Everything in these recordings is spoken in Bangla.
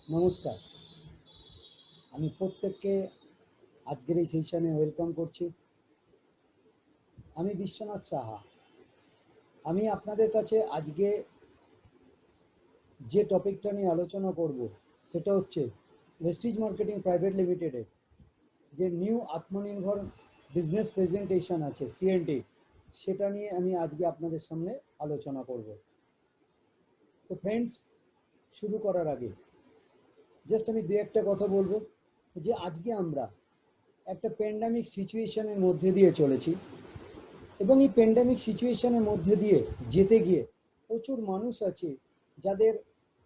নমস্কার। আমি প্রত্যেককে আজকের এই সেশনে ওয়েলকাম করছি। আমি বিশ্বনাথ সাহা। আমি আপনাদের কাছে আজকে যে টপিকটা নিয়ে আলোচনা করব সেটা হচ্ছে প্রেস্টিজ মার্কেটিং প্রাইভেট লিমিটেডের যে নিউ আত্মনির্ভর বিজনেস প্রেজেন্টেশন আছে সিএনটি, সেটা নিয়ে আমি আজকে আপনাদের সামনে আলোচনা করব। তো ফ্রেন্ডস, শুরু করার আগে জাস্ট আমি দু একটা কথা বলবো যে আজকে আমরা একটা প্যান্ডামিক সিচুয়েশনের মধ্যে দিয়ে চলেছি এবং এই প্যান্ডামিক সিচুয়েশনের মধ্যে দিয়ে যেতে গিয়ে প্রচুর মানুষ আছে যাদের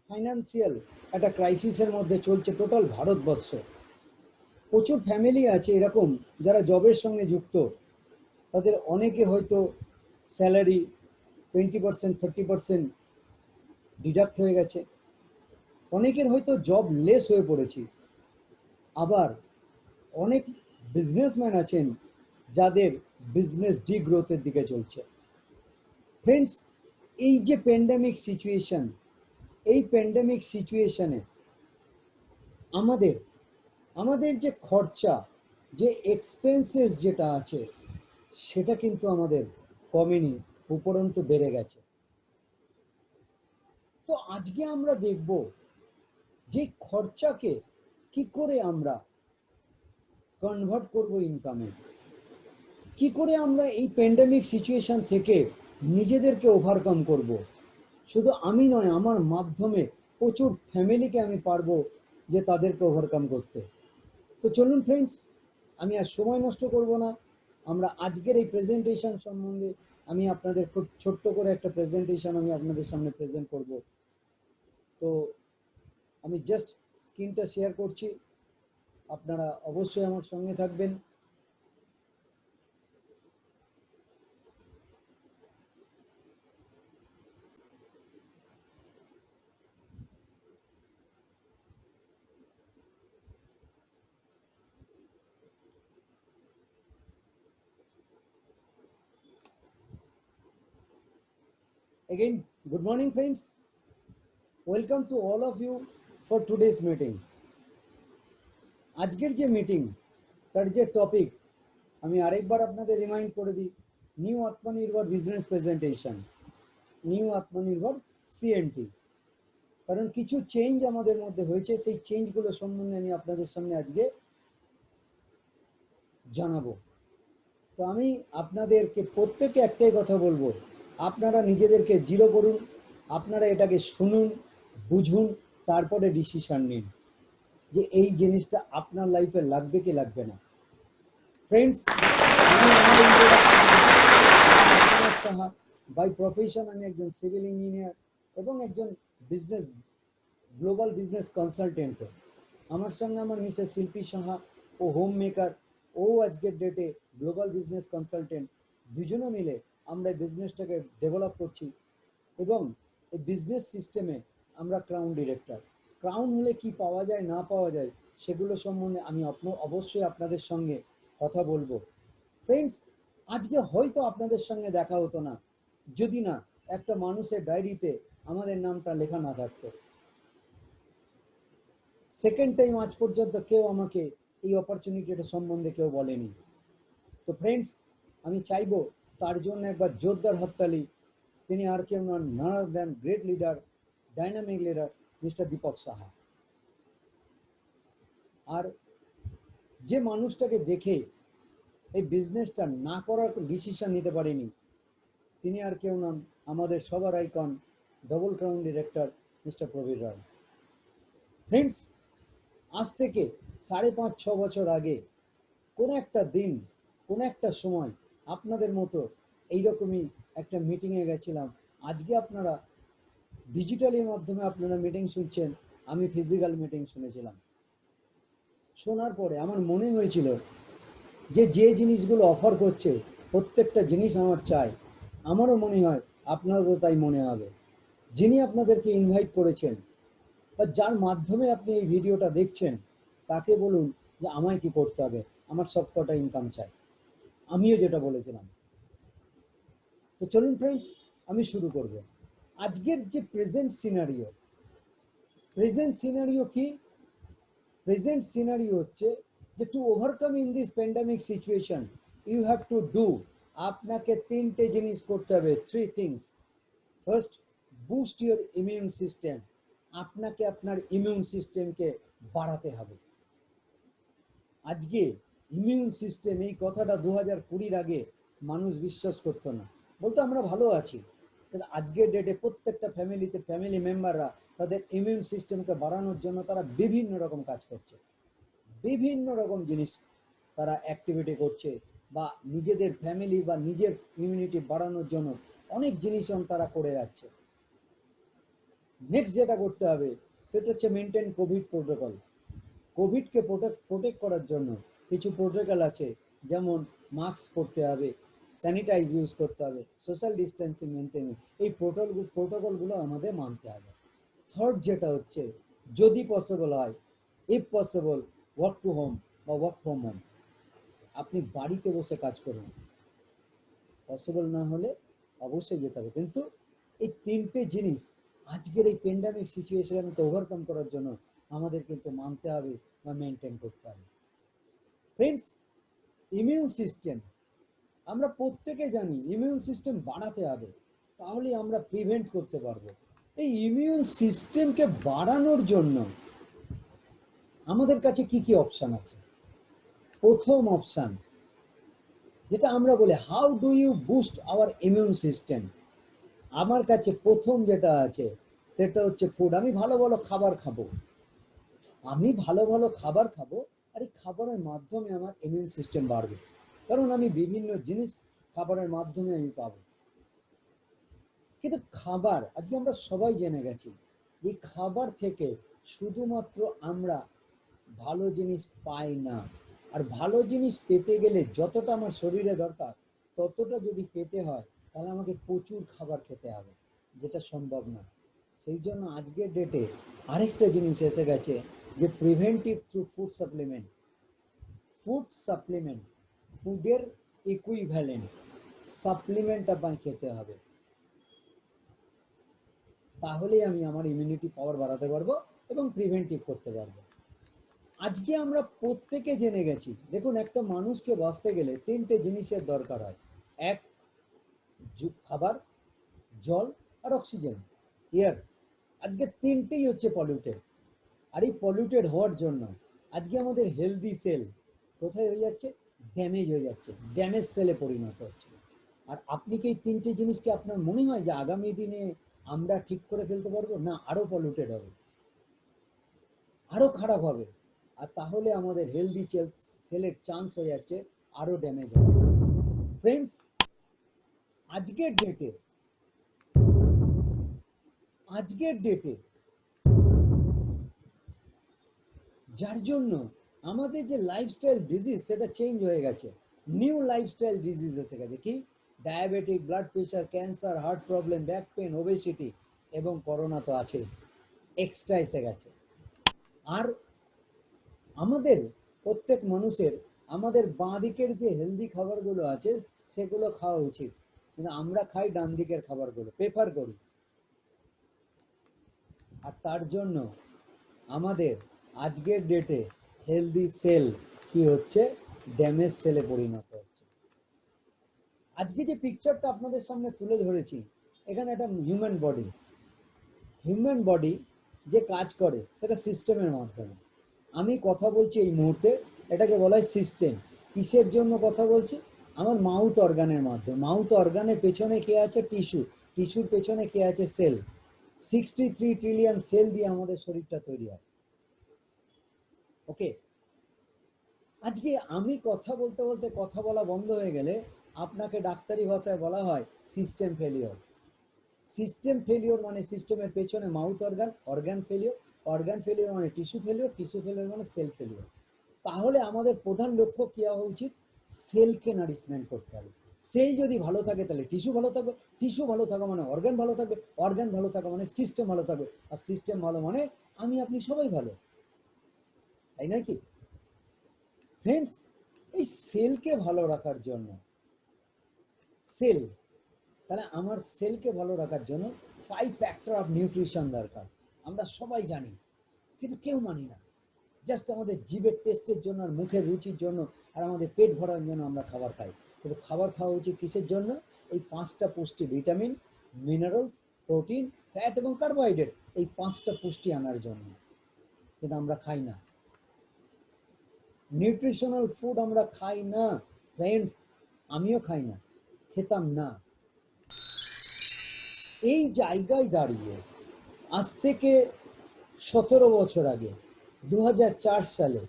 ফাইন্যান্সিয়াল একটা ক্রাইসিসের মধ্যে চলছে টোটাল ভারতবর্ষ। প্রচুর ফ্যামিলি আছে এরকম যারা জবের সঙ্গে যুক্ত, তাদের অনেকে হয়তো স্যালারি 20% 30% ডিডাক্ট হয়ে গেছে, অনেকের হয়তো জব লেস হয়ে পড়েছে, আবার অনেক বিজনেসম্যান আছেন যাদের বিজনেস ডিগ্রোথের দিকে চলছে। ফ্রেন্ডস, এই যে প্যান্ডামিক সিচুয়েশন, এই প্যান্ডামিক সিচুয়েশনে আমাদের আমাদের যে খরচা, যে এক্সপেন্সেস যেটা আছে, সেটা কিন্তু আমাদের কমেনি, উপরন্তু বেড়ে গেছে। তো আজকে আমরা দেখব যে খরচাকে কি করে আমরা কনভার্ট করব ইনকামে, কি করে আমরা এই প্যান্ডামিক সিচুয়েশন থেকে নিজেদেরকে ওভারকাম করব। শুধু আমি নয়, আমার মাধ্যমে প্রচুর ফ্যামিলিকে আমি পারবো যে তাদেরকে ওভারকাম করতে। তো চলুন ফ্রেন্ডস, আমি আর সময় নষ্ট করব না, আমরা আজকের এই প্রেজেন্টেশন সম্বন্ধে আমি আপনাদের খুব ছোট্ট করে একটা প্রেজেন্টেশন আমি আপনাদের সামনে প্রেজেন্ট করব। তো আমি জাস্ট স্ক্রিনটা শেয়ার করছি, আপনারা অবশ্যই আমার সঙ্গে থাকবেন। Again, good morning friends. Welcome to all of you for today's meeting. আজকের যে মিটিং, তার যে টপিক আমি আরেকবার আপনাদের রিমাইন্ড করে দিই, নিউ আত্মনির্ভর বিজনেস প্রেজেন্টেশন, নিউ আত্মনির্ভর সিএনটি। কারণ কিছু চেঞ্জ আমাদের মধ্যে হয়েছে, সেই চেঞ্জগুলো সম্বন্ধে আমি আপনাদের সামনে আজকে জানাবো। তো আমি আপনাদেরকে প্রত্যেকে একটাই কথা বলবো, আপনারা নিজেদেরকে জিরো করুন, আপনারা এটাকে শুনুন, বুঝুন, তারপরে ডিসিশন নিন যে এই জিনিসটা আপনার লাইফে লাগবে কি লাগবে না। ফ্রেন্ডস, আমি আমার introduction Biswanath Saha. By profession আমি একজন সিভিল ইঞ্জিনিয়ার এবং একজন বিজনেস গ্লোবাল বিজনেস কনসালটেন্ট। আমার সঙ্গে আমার মিসেস শিল্পী সাহা ও হোম মেকার, ও আজকের ডেটে গ্লোবাল বিজনেস কনসালটেন্ট। দুজনে মিলে আমরা এই বিজনেসটাকে ডেভেলপ করছি এবং এই বিজনেস সিস্টেমে আমরা ক্রাউন ডিরেক্টর। ক্রাউন হলে কি পাওয়া যায় না পাওয়া যায় সেগুলো সম্বন্ধে আমি অবশ্যই আপনাদের সঙ্গে কথা বলবো। ফ্রেন্ডস, আজকে হয়তো আপনাদের সঙ্গে দেখা হতো না যদি না একটা মানুষের ডায়েরিতে আমাদের নামটা লেখা না থাকতো। সেকেন্ড টাইম আজ পর্যন্ত কেউ আমাকে এই অপরচুনিটিটা সম্বন্ধে কেউ বলেনি। তো ফ্রেন্ডস, আমি চাইবো তার জন্য একবার জোরদার হাততালি। তিনি আর কেউ নন, none then great leader, dynamic leader mister Deepak Saha. আর যে মানুষটাকে দেখে এই বিজনেসটা না করার ডিসিশন নিতে পারিনি, তিনি আর কেউ নন, আমাদের সবার icon, double crown director mister Prabir Roy. Friends, আজ থেকে 5.5-6 বছর আগে কোন একটা দিন, কোন একটা সময় আপনাদের মতো এইরকমই একটা মিটিংয়ে গেছিলাম। আজকে আপনারা ডিজিটালের মাধ্যমে আপনারা মিটিং শুনছেন, আমি ফিজিক্যাল মিটিং শুনেছিলাম। শোনার পরে আমার মনে হয়েছিল যে যে জিনিসগুলো অফার করছে প্রত্যেকটা জিনিস আমার চাই। আমারও মনে হয় আপনাদেরও তাই মনে হবে। যিনি আপনাদেরকে ইনভাইট করেছেন বা যার মাধ্যমে আপনি এই ভিডিওটা দেখছেন, তাকে বলুন যে আমায় কি করতে হবে, আমার সবকটা ইনকাম চাই। আমিও যেটা বলেছিলাম। তো চলুন ফ্রেন্ডস, আমি শুরু করব। আজকের যে প্রেজেন্ট সিনারিও, প্রেজেন্ট সিনারিও কি? প্রেজেন্ট সিনারিও হচ্ছে যে to overcome in this pandemic situation you have to do, আপনাকে তিনটে জিনিস করতে হবে, three things. First, boost your immune system, আপনাকে আপনার ইমিউন সিস্টেমকে বাড়াতে হবে। আজকে ইমিউন সিস্টেম এই কথাটা 2020-র আগে মানুষ বিশ্বাস করতো না, বলতো আমরা ভালো আছি। কিন্তু আজকের ডেটে প্রত্যেকটা ফ্যামিলিতে ফ্যামিলি মেম্বাররা তাদের ইমিউন সিস্টেমকে বাড়ানোর জন্য তারা বিভিন্ন রকম কাজ করছে, বিভিন্ন রকম জিনিস তারা অ্যাক্টিভিটি করছে, বা নিজেদের ফ্যামিলি বা নিজের ইমিউনিটি বাড়ানোর জন্য অনেক জিনিস তারা করে যাচ্ছে। নেক্সট যেটা করতে হবে সেটা হচ্ছে মেনটেন কোভিড প্রোটোকল। কোভিডকে প্রোটেক্ট করার জন্য কিছু প্রোটোকল আছে, যেমন মাস্ক পরতে হবে, স্যানিটাইজ ইউজ করতে হবে, সোশ্যাল ডিস্টেন্সিং মেনটেন, এই প্রোটোকলগুলো আমাদের মানতে হবে। থার্ড যেটা হচ্ছে, যদি পসিবল হয়, if possible, work to home বা ওয়ার্ক ফ্রম হোম, আপনি বাড়িতে বসে কাজ করুন। পসিবল না হলে অবশ্যই যেতে হবে, কিন্তু এই তিনটে জিনিস আজকের এই প্যান্ডামিক সিচুয়েশনকে ওভারকাম করার জন্য আমাদের কিন্তু মানতে হবে বা মেনটেন করতে হবে। ফ্রেন্ডস, ইমিউন সিস্টেম আমরা প্রত্যেকে জানি ইমিউন সিস্টেম বাড়াতে হবে, তাহলে আমরা প্রিভেন্ট করতে পারবো। এই ইমিউন সিস্টেমকে বাড়ানোর জন্য আমাদের কাছে কি কি অপশন আছে? প্রথম অপশন যেটা আমরা বলি, how do you boost our immune system, আমার কাছে প্রথম যেটা আছে সেটা হচ্ছে ফুড। আমি ভালো ভালো খাবার খাবো, আমি ভালো ভালো খাবার খাবো, আর এই খাবারের মাধ্যমে আমার ইমিউন সিস্টেম বাড়বে, কারণ আমি বিভিন্ন জিনিস খাবারের মাধ্যমে আমি পাবো। কিন্তু খাবার আজকে আমরা সবাই জেনে গেছি যে খাবার থেকে শুধুমাত্র আমরা ভালো জিনিস পাই না, আর ভালো জিনিস পেতে গেলে যতটা আমার শরীরে দরকার ততটা যদি পেতে হয় তাহলে আমাকে প্রচুর খাবার খেতে হবে, যেটা সম্ভব না। সেই জন্য আজকের ডেটে আরেকটা জিনিস এসে গেছে, যে preventive through food supplement. Food supplement, ফুডের ইকুইভ্যালেন্ট সাপ্লিমেন্ট আপনাকে খেতে হবে, তাহলেই আমি আমার ইমিউনিটি পাওয়ার বাড়াতে পারবো এবং প্রিভেন্টিভ করতে পারবো। আজকে আমরা প্রত্যেকে জেনে গেছি, দেখুন একটা মানুষকে বাঁচতে গেলে তিনটে জিনিসের দরকার হয়, এক খাবার, জল আর অক্সিজেন, এয়ার। আজকে তিনটেই হচ্ছে পলিউটেড, আর এই পলিউটেড হওয়ার জন্য আজকে আমাদের হেলদি সেল কোথায় হয়ে যাচ্ছে? ড্যামেজ হয়ে যাচ্ছে, ড্যামেজ সেলে পরিণত হচ্ছে। আর আপনি কি এই তিনটে জিনিসকে আপনার মনে হয় যে আগামী দিনে আমরা ঠিক করে ফেলতে পারবো? না, আরো পলিউটেড হবে, আরো খারাপ হবে। আর তাহলে আমাদের হেলদি সেলের চান্স হয়ে যাচ্ছে আরো ড্যামেজ হবে। ফ্রেন্ডস, আজকের ডেটে আজকের ডেটে যার জন্য আমাদের যে লাইফস্টাইল ডিজিজ সেটা চেঞ্জ হয়ে গেছে, নিউ লাইফস্টাইল ডিজিজ এসে গেছে। কি? Diabetic, blood pressure, cancer, heart problem, back pain, obesity, এবং করোনা তো আছে, এক্সট্রা এসে গেছে। আর আমাদের প্রত্যেক মানুষের আমাদের বাঁ দিকের যে হেলদি খাবারগুলো আছে সেগুলো খাওয়া উচিত, কিন্তু আমরা খাই ডান দিকের খাবারগুলো, প্রেফার করি। আর তার জন্য আমাদের আজকের ডেটে হেলদি সেল কি হচ্ছে? ড্যামেজ সেলে পরিণত হচ্ছে। আজকে যে পিকচারটা আপনাদের সামনে তুলে ধরেছি, এখানে একটা হিউম্যান বডি যে কাজ করে সেটা সিস্টেমের মাধ্যমে। আমি কথা বলছি এই মুহূর্তে, এটাকে বলা হয় সিস্টেম। কিসের জন্য কথা বলছি? আমার মাউথ অর্গানের মাধ্যমে। মাউথ অর্গানের পেছনে কে আছে? টিস্যু। টিস্যুর পেছনে কে আছে? সেল। 63 ট্রিলিয়ন সেল দিয়ে আমাদের শরীরটা তৈরি হয়। ওকে, আজকে আমি কথা বলতে বলতে কথা বলা বন্ধ হয়ে গেলে আপনাকে ডাক্তারি ভাষায় বলা হয় সিস্টেম ফেলিওর। সিস্টেম ফেলিওর মানে সিস্টেমের পেছনে মাউথ অর্গান, অর্গান ফেলিওর মানে টিস্যু ফেলিওর, টিস্যু ফেলিওর মানে সেল ফেলিওর। তাহলে আমাদের প্রধান লক্ষ্য কি হওয়া উচিত? সেলকে নারিশমেন্ট করতে হবে। সেল যদি ভালো থাকে তাহলে টিস্যু ভালো থাকবে, টিস্যু ভালো থাকা মানে অর্গান ভালো থাকবে, অর্গান ভালো থাকা মানে সিস্টেম ভালো থাকবে, আর সিস্টেম ভালো মানে আমি আপনি সবাই ভালো, তাই নাকি? ফ্রেন্ডস, এই সেলকে ভালো রাখার জন্য সেল তাহলে আমার সেলকে ভালো রাখার জন্য 5 ফ্যাক্টর অফ নিউট্রিশন দরকার। আমরা সবাই জানি কিন্তু কেউ মানি না। জাস্ট আমাদের জিভের টেস্টের জন্য আর মুখের রুচির জন্য আর আমাদের পেট ভরার জন্য আমরা খাবার খাই। কিন্তু খাবার খাওয়া উচিত কিসের জন্য? এই 5টা পুষ্টি, ভিটামিন, মিনারেলস, প্রোটিন, ফ্যাট এবং কার্বোহাইড্রেট, এই 5টা পুষ্টি আনার জন্য। কিন্তু আমরা খাই না। নিউট্রিশনাল ফুড আমরা খাই না ফ্রেন্ডস, আমিও খাই না, খেতাম না। এই জায়গায় দাঁড়িয়ে আজ থেকে 17 বছর আগে 2004 সালে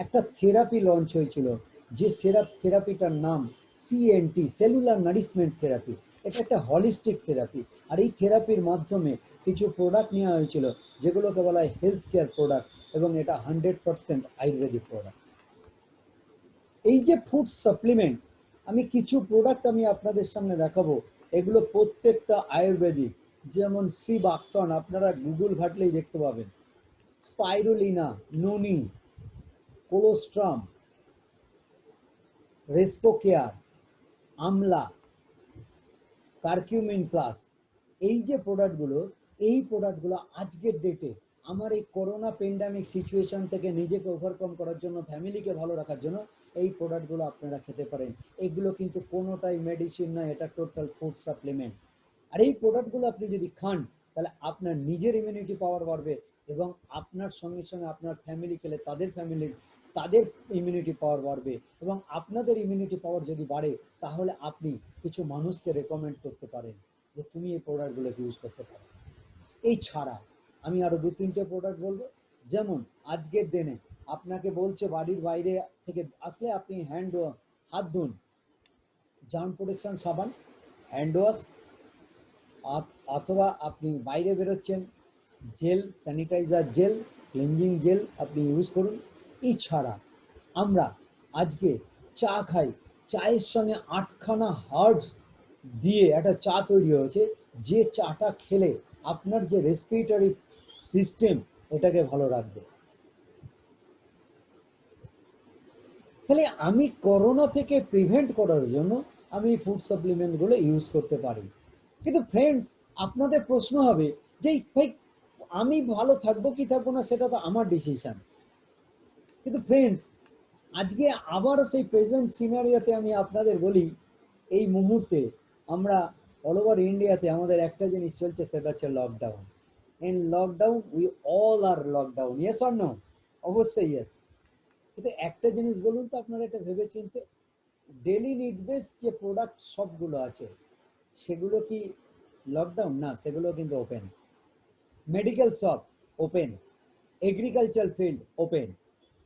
একটা থেরাপি লঞ্চ হয়েছিল, যে থেরাপিটার নাম সিএনটি, সেলুলার নারিশমেন্ট থেরাপি। এটা একটা হলিস্টিক থেরাপি। আর এই থেরাপির মাধ্যমে কিছু প্রোডাক্ট নেওয়া হয়েছিল যেগুলোকে বলা হয় হেলথ কেয়ার প্রোডাক্ট, এবং এটা 100% আয়ুর্বেদিক প্রোডাক্ট। এই যে ফুড সাপ্লিমেন্ট, আমি কিছু প্রোডাক্ট আমি আপনাদের সামনে দেখাবো, এগুলো প্রত্যেকটা আয়ুর্বেদিক। যেমন সি বাকথন, আপনারা গুগল ঘাটলেই দেখতে পাবেন। স্পাইরুলিনা, ননি, কোলোস্ট্রাম, রেসপোকেয়ার, আমলা, কারকিউমিন প্লাস, এই যে প্রোডাক্টগুলো, এই প্রোডাক্টগুলো আজকের ডেটে আমার এই করোনা প্যান্ডামিক সিচুয়েশন থেকে নিজেকে ওভারকাম করার জন্য, ফ্যামিলিকে ভালো রাখার জন্য এই প্রোডাক্টগুলো আপনারা খেতে পারেন। এগুলো কিন্তু কোনোটাই মেডিসিন নয়, এটা টোটাল ফুড সাপ্লিমেন্ট। আর এই প্রোডাক্টগুলো আপনি যদি খান তাহলে আপনার নিজের ইমিউনিটি পাওয়ার বাড়বে, এবং আপনার সঙ্গে সঙ্গে আপনার ফ্যামিলি খেলে তাদের ইমিউনিটি পাওয়ার বাড়বে, এবং আপনাদের ইমিউনিটি পাওয়ার যদি বাড়ে তাহলে আপনি কিছু মানুষকে রেকমেন্ড করতে পারেন যে তুমি এই প্রোডাক্টগুলোকে ইউজ করতে পারো। এই ছাড়া আমি আরো 2-3টে প্রোডাক্ট বলবো। যেমন আজকের দিনে আপনাকে বলছে বাড়ির বাইরে থেকে আসলে আপনি হাত ধুন, জার্ম প্রোটেকশন সাবান, হ্যান্ড ওয়াশ, অথবা আপনি বাইরে বেরোচ্ছেন gel, sanitiser gel, cleansing gel আপনি ইউজ করুন। এছাড়া আমরা আজকে চা খাই, চায়ের সঙ্গে 8খানা হার্বস দিয়ে একটা চা তৈরি হয়েছে, যে চাটা খেলে আপনার যে রেসপিরেটরি সিস্টেম এটাকে ভালো রাখবে। তাহলে আমি করোনা থেকে প্রিভেন্ট করার জন্য আমি ফুড সাপ্লিমেন্টগুলো ইউজ করতে পারি। কিন্তু ফ্রেন্ডস, আপনাদের প্রশ্ন হবে যে ভাই আমি ভালো থাকবো কি থাকবো না সেটা তো আমার ডিসিশন। কিন্তু ফ্রেন্ডস, আজকে আবারও সেই প্রেজেন্ট সিনারিওতে আমি আপনাদের বলি, এই মুহূর্তে আমরা অল ওভার ইন্ডিয়াতে আমাদের একটা জিনিস চলছে, সেটা হচ্ছে lockdown. In lockdown we all are lockdown, yes or no? অবশ্যই ইয়েস। কিন্তু একটা জিনিস বলুন তো আপনারা এটা ভেবে চিনতে, ডেলি নিড বেস যে প্রোডাক্ট সবগুলো আছে সেগুলো কি লকডাউন? না, সেগুলো কিন্তু open. Medical shop open, agriculture field open.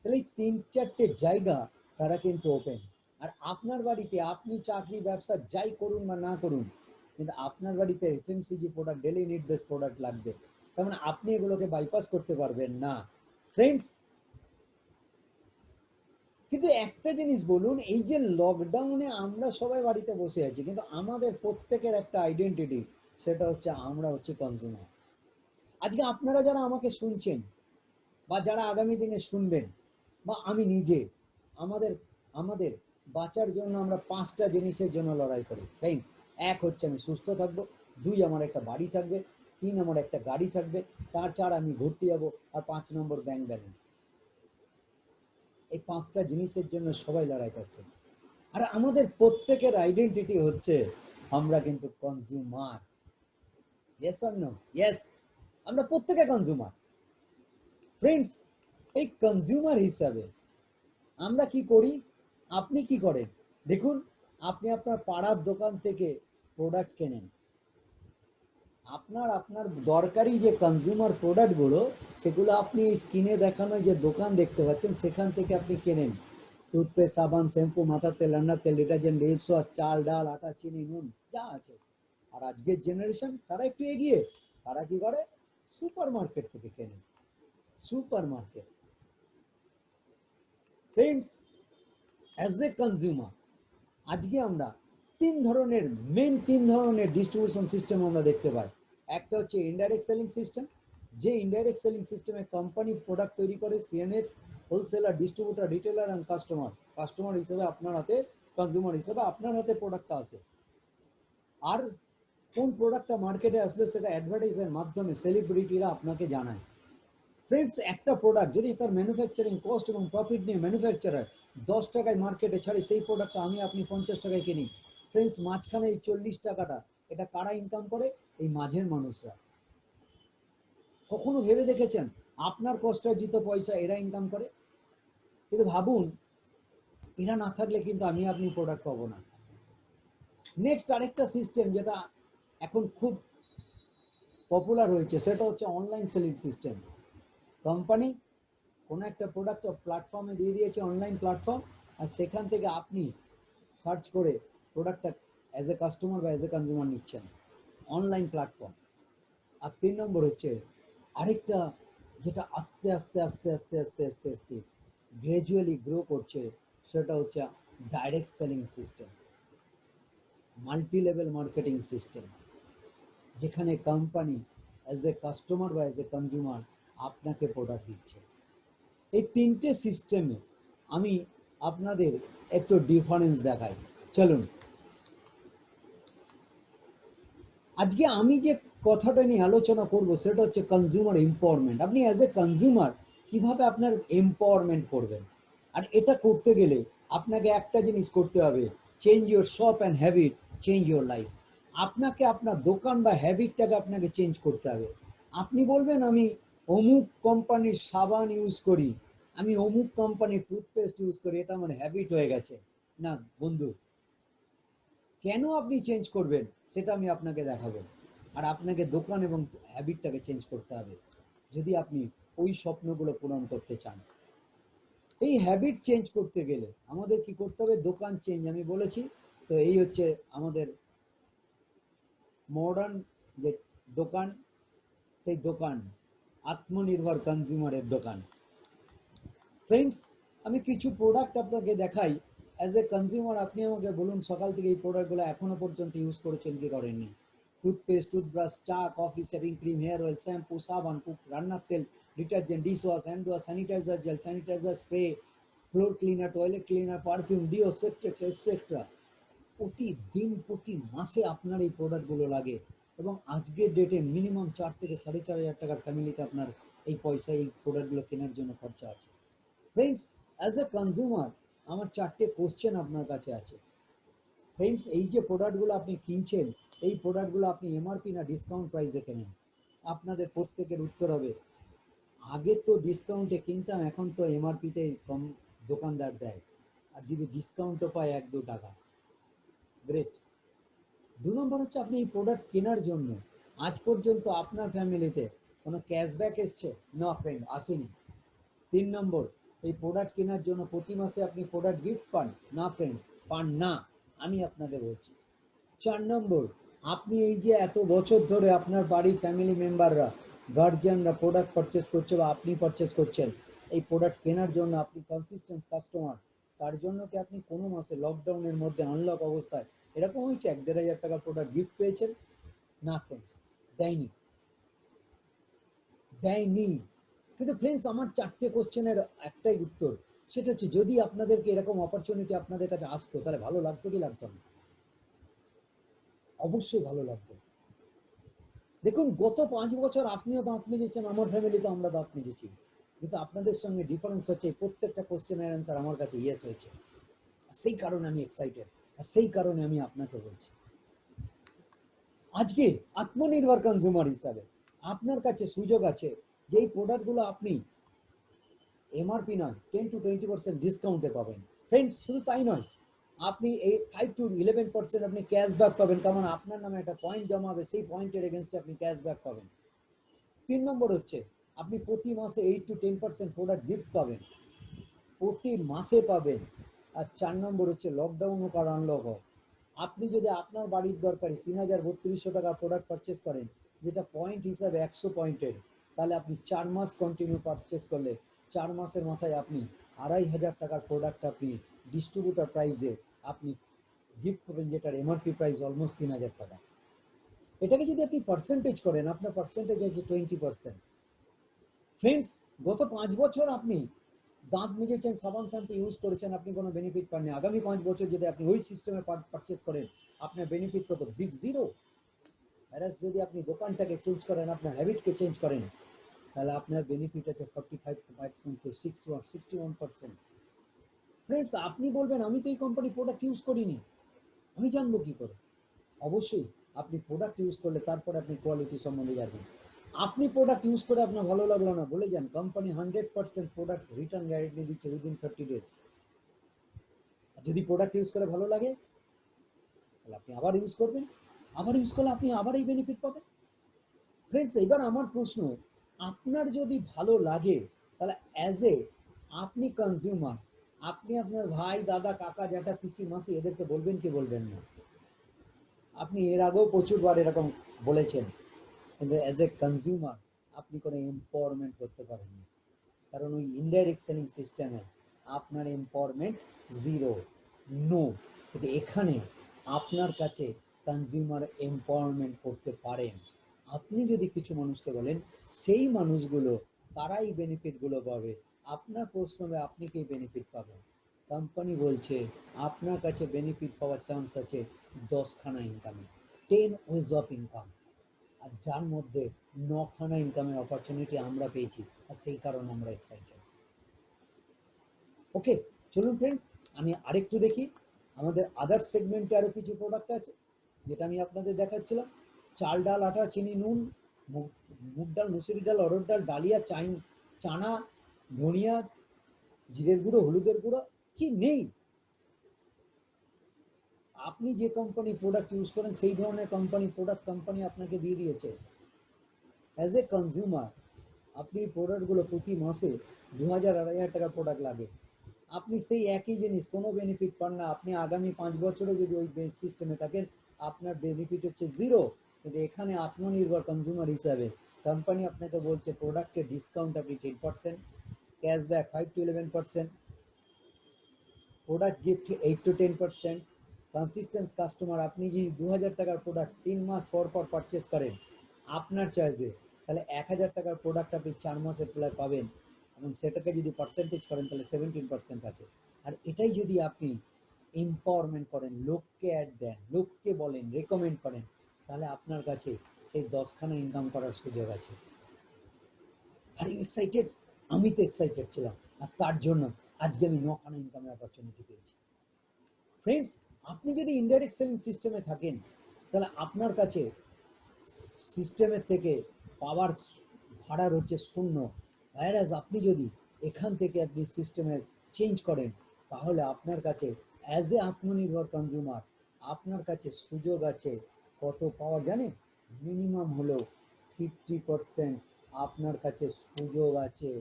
তাহলে এই 3-4টে জায়গা তারা কিন্তু ওপেন। আর আপনার বাড়িতে আপনি চাকরি ব্যবসা যাই করুন বা না করুন, কিন্তু আপনার বাড়িতে FMCG product, daily need base product লাগবে। তার মানে আপনি এগুলোকে বাইপাস করতে পারবেন না ফ্রেন্ডস। কিন্তু একটা জিনিস বলুন, এই যে লকডাউনে আমরা সবাই বাড়িতে বসে আছি, কিন্তু আমাদের প্রত্যেকের একটা আইডেন্টিটি, সেটা হচ্ছে আমরা হচ্ছে কনজিউমার। আজকে আপনারা যারা আমাকে শুনছেন বা যারা আগামী দিনে শুনবেন, বা আমি নিজে, আমাদের আমাদের বাঁচার জন্য আমরা 5টা জিনিসের জন্য লড়াই করি ফ্রেন্ডস। এক হচ্ছে আমি সুস্থ থাকবো, 2 আমার একটা বাড়ি থাকবে, 3 আমার একটা গাড়ি থাকবে, 4 আমি ঘুরতে যাবো, আর 5 নম্বর ব্যাংক ব্যালেন্স। এই 5টা জিনিসের জন্য সবাই লড়াই করছে। আর আমাদের প্রত্যেকের আইডেন্টিটি হচ্ছে আমরা কিন্তু consumer. Yes or no? Yes, আমরা প্রত্যেকে কনজিউমার ফ্রেন্ডস। এই কনজিউমার হিসাবে আমরা কি করি, আপনি কি করেন দেখুন। আপনি আপনার পাড়ার দোকান থেকে প্রোডাক্ট কেনেন, আপনার আপনার দরকারি যে কনজিউমার প্রোডাক্টগুলো, সেগুলো আপনি স্ক্রিনে দেখানো যে দোকান দেখতে পাচ্ছেন সেখান থেকে আপনি কেনেন। টুথপেস্ট, সাবান, শ্যাম্পু, মাথার তেল, রান্নার তেল, ডিটারজেন্ট, ফেস ওয়াশ, চাল, ডাল, আটা, চিনি, নুন, যা আছে। আর আজকের জেনারেশন তারা একটু এগিয়ে, তারা কি করে, সুপার মার্কেট থেকে কেনে। Super market friends, as a consumer আজকে আমরা তিন ধরনের ডিস্ট্রিবিউশন সিস্টেম আমরা দেখতে পাই। একটা হচ্ছে ইনডাইরেক্ট সেলিং সিস্টেম, যে ইনডাইরেক্ট সেলিং সিস্টেমে কোম্পানি প্রোডাক্ট তৈরি করে, CNF, wholesaler, distributor, retailer and customer হিসেবে আপনার হাতে, কনজিউমার হিসেবে আপনার হাতে প্রোডাক্টটা আসে। আর কোন প্রোডাক্টটা মার্কেটে আসলে সেটা অ্যাডভার্টাইজের মাধ্যমে সেলিব্রিটিরা আপনাকে জানায়। ফ্রেন্ডস, একটা প্রোডাক্ট যদি তার ম্যানুফ্যাকচারিং কস্ট এবং প্রফিট নিয়ে ম্যানুফ্যাকচারার 10 টাকায় মার্কেটে ছাড়ে, সেই প্রোডাক্টটা আমি আপনি 50 টাকায় কিনি। ফ্রেন্ডস, মাঝখানে এই 40 টাকাটা এটা কারা ইনকাম করে? এই মাঝের মানুষরা। কখনো ভেবে দেখেছেন আপনার কষ্টার্জিত পয়সা এরা ইনকাম করে? কিন্তু ভাবুন, এরা না থাকলে কিন্তু আমি আপনি প্রোডাক্ট পাবো না। নেক্সট আরেকটা সিস্টেম যেটা এখন খুব পপুলার হয়েছে, সেটা হচ্ছে অনলাইন সেলিং সিস্টেম। কোম্পানি কোনো একটা প্রোডাক্ট প্ল্যাটফর্মে দিয়ে দিয়েছে, অনলাইন প্ল্যাটফর্ম, আর সেখান থেকে আপনি সার্চ করে প্রোডাক্টটা অ্যাজ এ কাস্টমার বা অ্যাজ এ কনজিউমার নিচ্ছেন, অনলাইন প্ল্যাটফর্ম। আর 3 নম্বর হচ্ছে আরেকটা, যেটা আস্তে আস্তে আস্তে আস্তে আস্তে আস্তে আস্তে গ্রাজুয়ালি গ্রো করছে, সেটা হচ্ছে direct selling system, multi level marketing system, যেখানে কোম্পানি অ্যাজ এ কাস্টমার বা অ্যাজ এ কনজিউমার আপনাকে প্রোডাক্ট দিচ্ছে। এই 3টে সিস্টেমে আমি আপনাদের একটু ডিফারেন্স দেখাই। চলুন, আজকে আমি যে কথাটা নিয়ে আলোচনা করব সেটা হচ্ছে কনজিউমার এম্পাওয়ারমেন্ট। আপনি অ্যাজ এ কনজিউমার কিভাবে আপনার এম্পাওয়ারমেন্ট করবেন। আর এটা করতে গেলে আপনাকে একটা জিনিস করতে হবে, change your shop and habit, change your life. আপনাকে আপনার দোকান বা হ্যাবিটটাকে আপনাকে চেঞ্জ করতে হবে। আপনি বলবেন আমি অমুক কোম্পানির সাবান ইউজ করি, আমি অমুক কোম্পানির টুথপেস্ট ইউজ করি, এটা আমার হ্যাবিট হয়ে গেছে। না বন্ধু, কেন আপনি চেঞ্জ করবেন সেটা আমি আপনাকে দেখাবো। আর আপনাকে দোকান এবং হ্যাবিটটাকে চেঞ্জ করতে হবে যদি আপনি ওই স্বপ্নগুলো পূরণ করতে চান। এই হ্যাবিট চেঞ্জ করতে গেলে আমাদের কি করতে হবে? দোকান চেঞ্জ আমি বলেছি। তো এই হচ্ছে আমাদের মডার্ন যে দোকান, সেই দোকান আত্মনির্ভর কনজিউমারের দোকান। ফ্রেন্ডস, আমি কিছু প্রোডাক্ট আপনাকে দেখাই। অ্যাজ এ কনজিউমার আপনি আমাকে বলুন সকাল থেকে এই প্রোডাক্টগুলো এখনো পর্যন্ত ইউজ করেছেন কি করেননি। টুথপেস্ট, টুথব্রাশ, চা, coffee, shaving cream, hair oil, shampoo, সাবান, কুক, রান্নার তেল, detergent, dish wash, hand wash, sanitiser gel, sanitiser spray, floor cleaner, toilet cleaner, perfume, deo, Septex etcetera. প্রতিদিন প্রতি মাসে আপনার এই প্রোডাক্টগুলো লাগে, এবং আজকের ডেটে মিনিমাম 4 থেকে 4.5 হাজার টাকার ফ্যামিলিতে আপনার এই পয়সা এই প্রোডাক্টগুলো কেনার জন্য খরচা আছে। ফ্রেন্ডস, অ্যাজ এ কনজিউমার আমার 4টে কোশ্চেন আপনার কাছে আছে। ফ্রেন্ডস, এই যে প্রোডাক্টগুলো আপনি কিনছেন, এই প্রোডাক্টগুলো আপনি এমআরপি না ডিসকাউন্ট প্রাইসে কেনেন? আপনাদের প্রত্যেকের উত্তর হবে আগে তো ডিসকাউন্টে কিনতাম, এখন তো এমআরপিতে কম দোকানদার দেয়, আর যদি ডিসকাউন্টও পায় 1-2 টাকা। গ্রেট। 2 নম্বর হচ্ছে আপনি এই প্রোডাক্ট কেনার জন্য আজ পর্যন্ত আপনার ফ্যামিলিতে কোনো ক্যাশব্যাক এসছে? না ফ্রেন্ড, আসেনি। 3 নম্বর, এই প্রোডাক্ট কেনার জন্য প্রতি মাসে আপনি প্রোডাক্ট গিফট পান? না ফ্রেন্ড, পান না, আমি আপনাকে বলছি। 4 নম্বর, আপনি এই যে এত বছর ধরে আপনার বাড়ির ফ্যামিলি মেম্বাররা, গার্জিয়ানরা প্রোডাক্ট পারচেস করছে বা আপনি পারচেস করছেন, এই প্রোডাক্ট কেনার জন্য আপনি কনসিস্টেন্ট কাস্টমার, তার জন্য কি আপনি কোনো মাসে লকডাউনের মধ্যে আনলক অবস্থায় এরকম হয়েছে 1-1.5 হাজার টাকার প্রোডাক্ট গিফট পেয়েছেন? না ফ্রেন্ডস, দেয়নি, দেয়নি। কিন্তু ফ্রেন্ডস, আমার 4টে কোশ্চেনের একটাই উত্তর, সেটা হচ্ছে যদি আপনাদেরকে এরকম অপরচুনিটি আপনাদের কাছে আসতো তাহলে ভালো লাগতো কি লাগতো না? অবশ্যই ভালো লাগতো। দেখুন, গত 5 বছর আপনিও দাঁত মেজেছেন, আমার ফ্যামিলিতে আমরা দাঁত মেজেছি, কিন্তু আপনাদের সঙ্গে ডিফারেন্স হচ্ছে প্রত্যেকটা কোশ্চেনের অ্যান্সার আমার কাছে ইয়েস হয়েছে। আর সেই কারণে আমি এক্সাইটেড, আর সেই কারণে আমি আপনাকে বলছি আজকে আত্মনির্ভর কনজিউমার হিসাবে আপনার কাছে সুযোগ আছে যে এই প্রোডাক্টগুলো আপনি এমআরপি নয় 10-20% ডিসকাউন্টে পাবেন। ফ্রেন্ডস, শুধু তাই নয়, আপনি এই 5-11% আপনি ক্যাশব্যাক পাবেন, কারণ আপনার নামে একটা পয়েন্ট জমা হবে, সেই পয়েন্টের এগেনস্টে আপনি ক্যাশব্যাক পাবেন। 3 নম্বর হচ্ছে আপনি প্রতি মাসে 8-10% প্রোডাক্ট গিফট পাবেন, প্রতি মাসে পাবেন। আর 4 নম্বর হচ্ছে লকডাউন হোক আর আনলক হোক, আপনি যদি আপনার বাড়ির দরকারি 3,000-3200 টাকার প্রোডাক্ট পারচেস করেন, যেটা পয়েন্ট হিসাবে 100 পয়েন্টের, তাহলে আপনি 4 মাস কন্টিনিউ পারচেস করলে 4 মাসের মাথায় আপনি 2,500 টাকার প্রোডাক্ট আপনি ডিস্ট্রিবিউটার প্রাইসে আপনি গিফট পাবেন, যেটার এমআরপি প্রাইস অলমোস্ট 3,000 টাকা। এটাকে যদি আপনি পার্সেন্টেজ করেন, আপনার পার্সেন্টেজ আছে 20%। ফ্রেন্ডস, গত 5 বছর আপনি দাঁত মেজেছেন, সাবান শ্যাম্পু ইউজ করেছেন, আপনি কোনো বেনিফিট পাননি। আগামী 5 বছর যদি আপনি ওই সিস্টেমে পারচেস করেন, আপনার বেনিফিট কত? Big zero. যদি আপনি দোকানটাকে চেঞ্জ করেন, আপনার হ্যাবিটকে চেঞ্জ করেন, তাহলে আপনার বেনিফিট আছে 45% to 61%। ফ্রেন্ডস, আপনি বলবেন আমি তো এই কোম্পানি প্রোডাক্ট ইউজ করিনি, আমি জানবো কি করে? অবশ্যই আপনি প্রোডাক্ট ইউজ করলে তারপরে আপনি কোয়ালিটি সম্বন্ধে জানবেন। আপনি প্রোডাক্ট ইউজ করে আপনার ভালো লাগলো না বলে যান, কোম্পানি 100% প্রোডাক্ট রিটার্ন গ্যারেন্টি দিচ্ছে উইদিন 30 days। যদি প্রোডাক্ট ইউজ করে ভালো লাগে তাহলে আপনি আবার ইউজ করবেন, আবার ইউজ করলে আপনি আবার এই বেনিফিট পাবেন। ফ্রেন্ডস, এবার আমার প্রশ্ন, আপনার যদি ভালো লাগে তাহলে অ্যাজ এ আপনি কনজিউমার, আপনি আপনার ভাই দাদা কাকা জ্যাঠা পিসি মাসি এদেরকে বলবেন কি বলবেন না? আপনি এর আগেও প্রচুরবার এরকম বলেছেন, কিন্তু অ্যাজ এ কনজিউমার আপনি কোনো এম্পাওয়ারমেন্ট করতে পারেননি, কারণ ওই ইনডাইরেক্ট সেলিং সিস্টেমে আপনার এম্পাওয়ারমেন্ট জিরো, নো। কিন্তু এখানে আপনার কাছে কনজিউমার এম্পাওয়ারমেন্ট করতে পারেন। আপনি যদি কিছু মানুষকে বলেন, সেই মানুষগুলো তারাই বেনিফিটগুলো পাবে। আপনার প্রশ্ন হবে আপনি কি বেনিফিট পাবেন? কোম্পানি বলছে আপনার কাছে বেনিফিট পাওয়ার চান্স আছে 10খানা ইনকামে, 10 ওয়েজ অফ ইনকাম, আর যার মধ্যে 9খানা ইনকামের অপরচুনিটি আমরা পেয়েছি, আর সেই কারণে আমরা এক্সাইটেড। ওকে, চলুন ফ্রেন্ডস, আমি আরেকটু দেখি আমাদের আদার সেগমেন্টে আরও কিছু প্রোডাক্ট আছে যেটা আমি আপনাদের দেখাচ্ছিলাম। চাল ডাল আটা চিনি নুন, মুগ ডাল মুসুরি ডাল অরহর ডাল ডালিয়া চানা ধনিয়া জিরের গুঁড়ো হলুদের গুঁড়ো, কি নেই? আপনি যে কোম্পানি প্রোডাক্ট ইউজ করেন সেই ধরনের কোম্পানি প্রোডাক্ট কোম্পানি আপনাকে দিয়ে দিয়েছে। অ্যাজ এ কনজিউমার আপনি প্রোডাক্টগুলো প্রতি মাসে 2000-2500 টাকার প্রোডাক্ট লাগে, আপনি সেই একই জিনিস কোনো বেনিফিট পান না। আপনি আগামী 5 বছরে যদি ওই সিস্টেমে থাকেন আপনার বেনিফিট হচ্ছে জিরো। কিন্তু এখানে আত্মনির্ভর কনজিউমার হিসাবে কোম্পানি আপনাকে বলছে প্রোডাক্টের ডিসকাউন্ট আপনি 10%, cashback 5 to 11%, product gift 8 to 10%। Consistence customer, আপনি যদি 2000 টাকার প্রোডাক্ট 3 মাস পর পর পারচেস করেন আপনার চয়েসে, তাহলে 1000 টাকার প্রোডাক্ট আপনি 4 মাসে প্রায় পাবেন, এবং সেটাকে যদি পার্সেন্টেজ করেন তাহলে 17% আছে। আর এটাই যদি আপনি এম্পাওয়ারমেন্ট করেন, লোককে অ্যাড দেন, লোককে বলেন, রেকমেন্ড করেন, তাহলে আপনার কাছে সেই 10খানা ইনকাম করার সুযোগ আছে। Are you excited? আমি তো এক্সাইটেড ছিলাম, আর তার জন্য আজকে আমি 9খানা ইনকামের অপরচুনিটি পেয়েছি। ফ্রেন্ডস, আপনি যদি ইনডাইরেক্ট সেলিং সিস্টেমে থাকেন তাহলে আপনার কাছে সিস্টেমের থেকে পাওয়ার ভাড়া হচ্ছে শূন্য। অ্যাজ আপনি যদি এখান থেকে আপনি সিস্টেমের চেঞ্জ করেন তাহলে আপনার কাছে অ্যাজ এ আত্মনির্ভর কনজিউমার আপনার কাছে সুযোগ আছে কত পাওয়ার জানেন? মিনিমাম হলো 50% আপনার কাছে সুযোগ আছে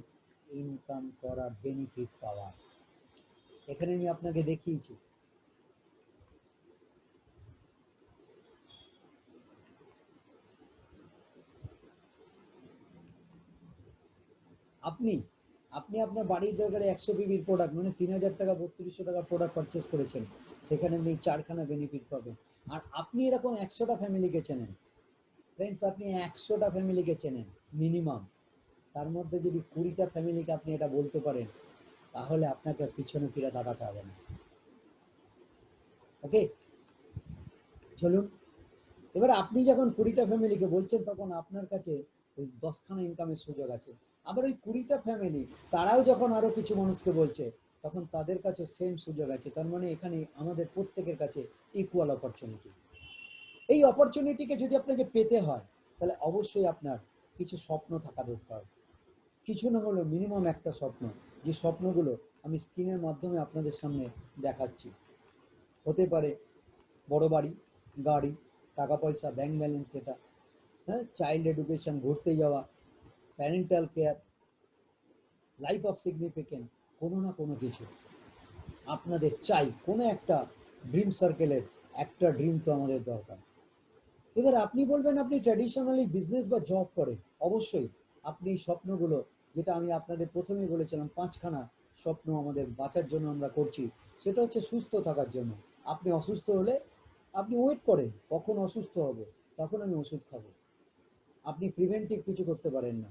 ইনকাম করার, বেনিফিট পাওয়ার। এখানে আমি আপনাকে দেখিয়েছি। আপনি আপনি আপনার বাড়ির দরকারে 100 পিবির প্রোডাক্ট মানে 3000 টাকা 3200 টাকার প্রোডাক্ট পারচেস করেছেন, সেখানে আপনি 4খানা বেনিফিট পাবেন। আর আপনি এরকম 100টা ফ্যামিলিকে চেনেন। ফ্রেন্ডস, আপনি 100টা ফ্যামিলিকে চেনেন মিনিমাম, তার মধ্যে যদি 20টা ফ্যামিলিকে আপনি এটা বলতে পারেন তাহলে আপনাকে পিছনে ফিরে তাকাতে হবে না। ওকে, চলুন, এবার আপনি যখন 20টা ফ্যামিলিকে বলছেন তখন আপনার কাছে ওই 10খানা ইনকামের সুযোগ আছে। আবার ওই 20টা ফ্যামিলি তারাও যখন আরো কিছু মানুষকে বলছে তখন তাদের কাছে সেম সুযোগ আছে। তার মানে এখানে আমাদের প্রত্যেকের কাছে ইকুয়াল অপরচুনিটি। এই অপরচুনিটিকে যদি আপনাকে পেতে হয় তাহলে অবশ্যই আপনার কিছু স্বপ্ন থাকা দরকার, কিছু না হলেও মিনিমাম একটা স্বপ্ন, যে স্বপ্নগুলো আমি স্ক্রিনের মাধ্যমে আপনাদের সামনে দেখাচ্ছি। হতে পারে বড় বাড়ি, গাড়ি, টাকা পয়সা, ব্যাংক ব্যালেন্স, এটা, হ্যাঁ, চাইল্ড এডুকেশন, ঘুরতে যাওয়া, parental care, life of significant, কোনো না কোনো কিছু আপনাদের চাই। কোনো একটা ড্রিম সার্কেলের একটা ড্রিম তো আমাদের দরকার। এবার আপনি বলবেন আপনি ট্র্যাডিশনালি বিজনেস বা জব করেন, অবশ্যই আপনি এই স্বপ্নগুলো, যেটা আমি আপনাদের প্রথমেই বলেছিলাম 5খানা স্বপ্ন আমাদের বাঁচার জন্য আমরা করছি, সেটা হচ্ছে সুস্থ থাকার জন্য। আপনি অসুস্থ হলে আপনি ওয়েট করেন কখন অসুস্থ হবে, তখন আমি ওষুধ খাবো। আপনি প্রিভেন্টিভ কিছু করতে পারেন না।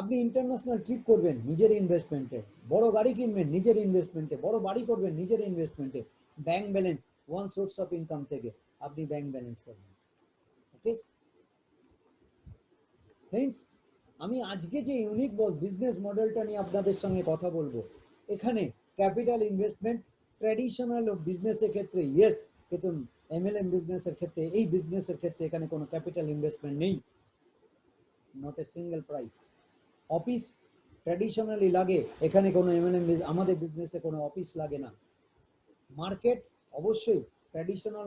আপনি ইন্টারন্যাশনাল ট্রিপ করবেন নিজের ইনভেস্টমেন্টে, বড় গাড়ি কিনবেন নিজের ইনভেস্টমেন্টে, বড় বাড়ি করবেন নিজের ইনভেস্টমেন্টে, bank balance one source of income থেকে আপনি ব্যাংক ব্যালেন্স করবেন। ওকে ফ্রেন্ডস, আমি আজকে যে ইউনিক বস বিজনেস মডেলটা নিয়ে আপনাদের সঙ্গে কথা বলবো, এখানে ক্যাপিটাল ইনভেস্টমেন্ট ট্র্যাডিশনাল বিজনেসের ক্ষেত্রে ইয়েস, কিন্তু এমএলএম বিজনেসের ক্ষেত্রে, এই বিজনেসের ক্ষেত্রে এখানে কোনো ক্যাপিটাল ইনভেস্টমেন্ট নেই, not a single price. Office traditionally লাগে, এখানে কোনো এমএলএম আমাদের বিজনেসে কোনো অফিস লাগে না। মার্কেট অবশ্যই ট্র্যাডিশনাল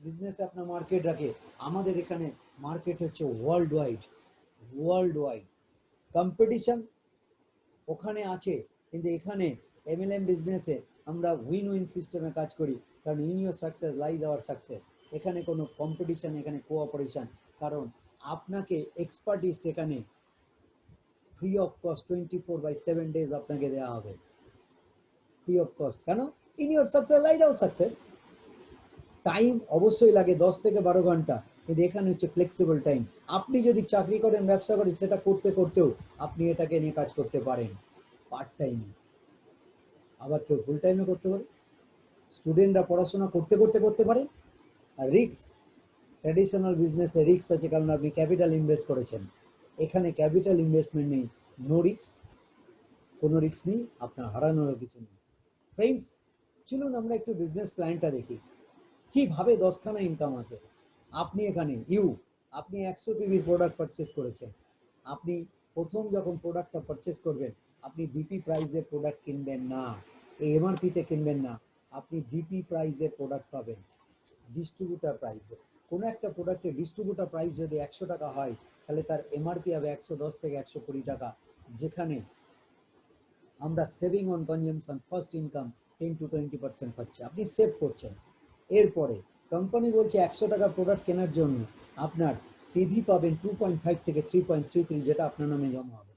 বিজনেসে আপনার মার্কেট রাখে, আমাদের এখানে মার্কেট হচ্ছে world wide, world wide competition ওখানে আছে, কিন্তু এখানে এমএলএম বিজনেসে আমরা উইন উইন সিস্টেমে কাজ করি, কারণ in your success lies hour success. এখানে কোনো কম্পিটিশন, এখানে কোঅপারেশন, কারণ আপনাকে এক্সপার্টিস্ট এখানে ফ্রি অফ কস্ট 24/7 ডেজ আপনাকে দেওয়া হবে, ফ্রি অফ কস্ট। কেন? In your success lies hour success. Time অবশ্যই লাগে 10 থেকে 12 ঘন্টা, কিন্তু এখানে হচ্ছে ফ্লেক্সিবল টাইম। আপনি যদি চাকরি করেন, ব্যবসা করেন, সেটা করতে করতেও আপনি এটাকে নিয়ে কাজ করতে পারেন পার্ট টাইমে, আবার কেউ ফুল টাইমে করতে পারে। স্টুডেন্টরা পড়াশোনা করতে করতে করতে পারে। আর রিস্ক, ট্র্যাডিশনাল বিজনেসে রিস্ক আছে, কারণ আপনি ক্যাপিটাল ইনভেস্ট করেছেন। এখানে ক্যাপিটাল ইনভেস্টমেন্ট নেই, নো রিস্ক, কোনো রিস্ক নেই, আপনার হারানোরও কিছু নেই। ফ্রেন্ডস, চলুন আমরা একটু বিজনেস প্ল্যানটা দেখি, কিভাবে 10খানা ইনকাম আসে। আপনি এখানে আপনি 100 পিভির প্রোডাক্ট পারচেস করেছেন। আপনি প্রথম যখন প্রোডাক্টটা পারচেস করবেন, আপনি ডিপি প্রাইজের প্রোডাক্ট কিনবেন না, এমআরপিতে কিনবেন না, আপনি ডিপি প্রাইজের প্রোডাক্ট পাবেন, ডিস্ট্রিবিউটার প্রাইসে। কোনো একটা প্রোডাক্টের ডিস্ট্রিবিউটার প্রাইস যদি 100 টাকা হয়, তাহলে তার এমআরপি হবে 110 থেকে 120 টাকা, যেখানে আমরা saving on consumption first income 10 to 20% পাচ্ছি, আপনি সেভ করছেন। এরপরে কোম্পানি বলছে 100 টাকার প্রোডাক্ট কেনার জন্য আপনার পিভি পাবেন 2.5 থেকে 3.33, যেটা আপনার নামে জমা হবে।